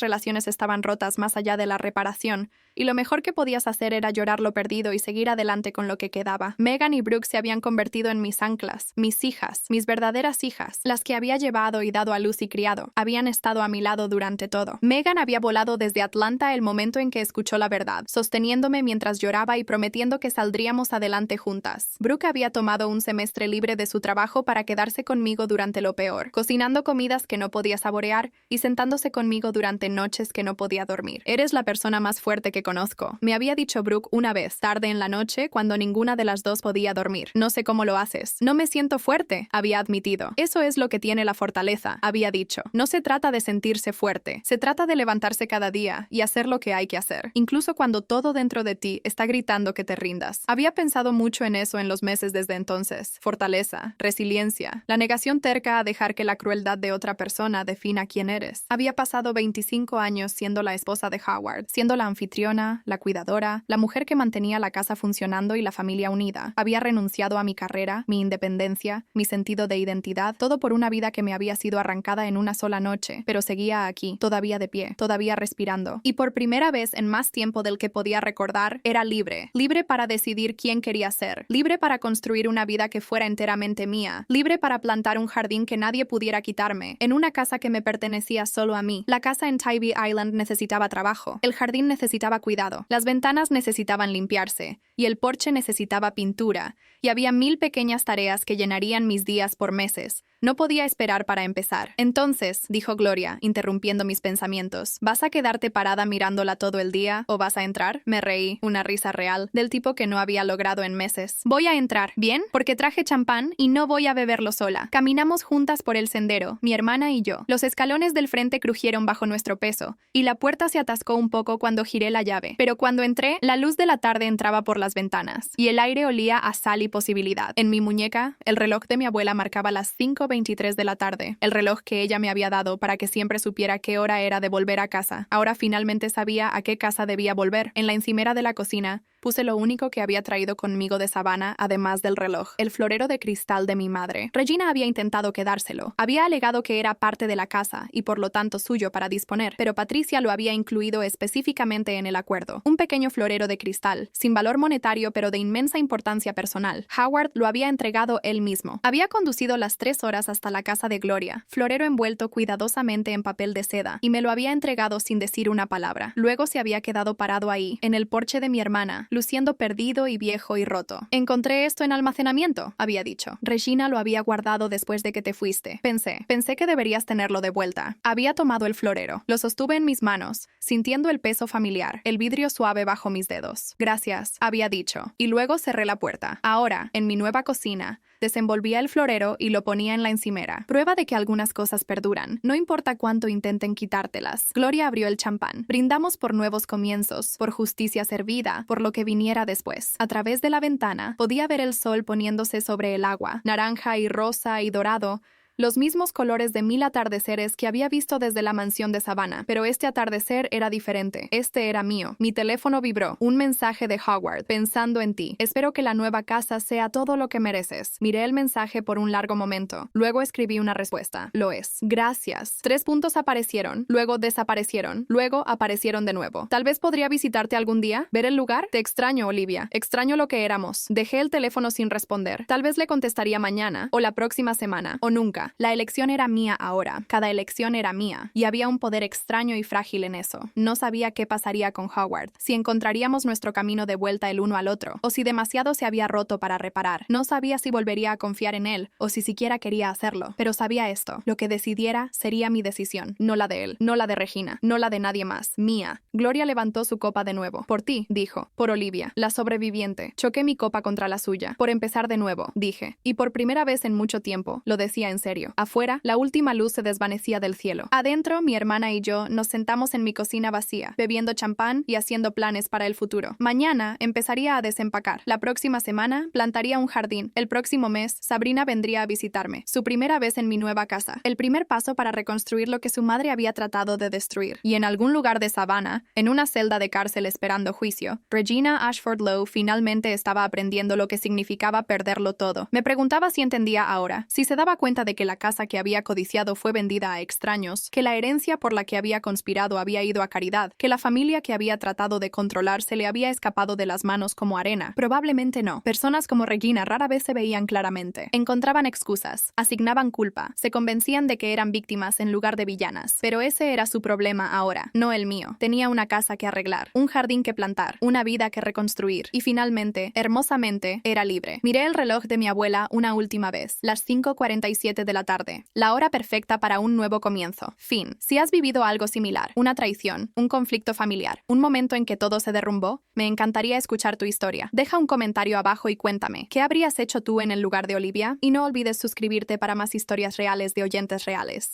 relaciones estaban rotas más allá de la reparación, y lo mejor que podías hacer era llorar lo perdido y seguir adelante con lo que quedaba. Megan y Brooke se habían convertido en mis anclas, mis hijas, mis verdaderas hijas, las que había llevado y dado a luz y criado. Habían estado a mi lado durante todo. Megan había volado desde Atlanta el momento en que escuchó la verdad, sosteniéndome mientras lloraba y prometiendo que saldríamos adelante juntas. Brooke había tomado un semestre libre de su trabajo para quedarse conmigo durante lo peor, cocinando comidas que no podía saborear y sentándose conmigo durante noches que no podía dormir. Eres la persona más fuerte que conozco, me había dicho Brooke una vez, tarde en la noche, cuando ninguna de las dos podía dormir. No sé cómo lo haces. No me siento fuerte, había admitido. Eso es lo que tiene la fortaleza, había dicho. No se trata de sentirse fuerte, se trata de levantarse cada día y hacer lo que hay que hacer, incluso cuando todo dentro de ti está gritando que te rindas. Había pensado mucho en eso en los meses desde entonces. Fortaleza, resiliencia, la negación terca a dejar que la crueldad de otra persona defina quién eres. Había pasado 25 años siendo la esposa de Howard, siendo la anfitriona, la cuidadora, la mujer que mantenía la casa funcionando y la familia unida. Había renunciado a mi carrera, mi independencia, mi sentido de identidad, todo por una vida que me había sido arrancada en una sola noche, pero seguía aquí, todavía de pie, todavía respirando. Y por primera vez en más tiempo del que podía recordar, era libre. Libre para decidir quién quería ser. Libre para construir una vida que fuera enteramente mía. Libre para plantar un jardín que nadie pudiera quitarme. En una casa que me pertenecía solo a mí. La casa en Tybee Island necesitaba trabajo. El jardín necesitaba cuidado. Las ventanas necesitaban limpiarse. y el porche necesitaba pintura, y había 1000 pequeñas tareas que llenarían mis días por meses. No podía esperar para empezar. Entonces, dijo Gloria, interrumpiendo mis pensamientos, ¿vas a quedarte parada mirándola todo el día o vas a entrar? Me reí, una risa real, del tipo que no había logrado en meses. Voy a entrar, ¿bien? Porque traje champán y no voy a beberlo sola. Caminamos juntas por el sendero, mi hermana y yo. Los escalones del frente crujieron bajo nuestro peso, y la puerta se atascó un poco cuando giré la llave. Pero cuando entré, la luz de la tarde entraba por las ventanas, y el aire olía a sal y posibilidad. En mi muñeca, el reloj de mi abuela marcaba las 5:23 de la tarde, el reloj que ella me había dado para que siempre supiera qué hora era de volver a casa. Ahora finalmente sabía a qué casa debía volver. En la encimera de la cocina, puse lo único que había traído conmigo de Savannah, además del reloj, el florero de cristal de mi madre. Regina había intentado quedárselo. Había alegado que era parte de la casa y por lo tanto suyo para disponer, pero Patricia lo había incluido específicamente en el acuerdo. Un pequeño florero de cristal, sin valor monetario pero de inmensa importancia personal. Howard lo había entregado él mismo. Había conducido las 3 horas hasta la casa de Gloria, florero envuelto cuidadosamente en papel de seda, y me lo había entregado sin decir una palabra. Luego se había quedado parado ahí, en el porche de mi hermana, luciendo perdido y viejo y roto. Encontré esto en almacenamiento, había dicho. Regina lo había guardado después de que te fuiste. Pensé que deberías tenerlo de vuelta. Había tomado el florero. Lo sostuve en mis manos, sintiendo el peso familiar, el vidrio suave bajo mis dedos. Gracias, había dicho. Y luego cerré la puerta. Ahora, en mi nueva cocina, desenvolvía el florero y lo ponía en la encimera. Prueba de que algunas cosas perduran, no importa cuánto intenten quitártelas. Gloria abrió el champán. Brindamos por nuevos comienzos, por justicia servida, por lo que viniera después. A través de la ventana, podía ver el sol poniéndose sobre el agua, naranja y rosa y dorado, los mismos colores de 1000 atardeceres que había visto desde la mansión de Savannah, pero este atardecer era diferente. Este era mío. Mi teléfono vibró. Un mensaje de Howard, pensando en ti. Espero que la nueva casa sea todo lo que mereces. Miré el mensaje por un largo momento. Luego escribí una respuesta. Lo es. Gracias. 3 puntos aparecieron, luego desaparecieron, luego aparecieron de nuevo. Tal vez podría visitarte algún día, ver el lugar. Te extraño, Olivia. Extraño lo que éramos. Dejé el teléfono sin responder. Tal vez le contestaría mañana, o la próxima semana, o nunca. La elección era mía ahora. Cada elección era mía. Y había un poder extraño y frágil en eso. No sabía qué pasaría con Howard, si encontraríamos nuestro camino de vuelta el uno al otro, o si demasiado se había roto para reparar. No sabía si volvería a confiar en él, o si siquiera quería hacerlo. Pero sabía esto. Lo que decidiera sería mi decisión. No la de él, no la de Regina, no la de nadie más. Mía. Gloria levantó su copa de nuevo. Por ti, dijo. Por Olivia, la sobreviviente. Choqué mi copa contra la suya. Por empezar de nuevo, dije. Y por primera vez en mucho tiempo, lo decía en serio. Afuera, la última luz se desvanecía del cielo. Adentro, mi hermana y yo nos sentamos en mi cocina vacía, bebiendo champán y haciendo planes para el futuro. Mañana empezaría a desempacar. La próxima semana plantaría un jardín. El próximo mes, Sabrina vendría a visitarme. Su primera vez en mi nueva casa. El primer paso para reconstruir lo que su madre había tratado de destruir. Y en algún lugar de Savannah, en una celda de cárcel esperando juicio, Regina Ashford Lowe finalmente estaba aprendiendo lo que significaba perderlo todo. Me preguntaba si entendía ahora, si se daba cuenta de que la casa que había codiciado fue vendida a extraños, que la herencia por la que había conspirado había ido a caridad, que la familia que había tratado de controlar se le había escapado de las manos como arena. Probablemente no. Personas como Regina rara vez se veían claramente. Encontraban excusas, asignaban culpa, se convencían de que eran víctimas en lugar de villanas. Pero ese era su problema ahora, no el mío. Tenía una casa que arreglar, un jardín que plantar, una vida que reconstruir, y finalmente, hermosamente, era libre. Miré el reloj de mi abuela una última vez, las 5:47 de la tarde. La hora perfecta para un nuevo comienzo. Fin. Si has vivido algo similar, una traición, un conflicto familiar, un momento en que todo se derrumbó, me encantaría escuchar tu historia. Deja un comentario abajo y cuéntame, ¿qué habrías hecho tú en el lugar de Olivia? Y no olvides suscribirte para más historias reales de oyentes reales.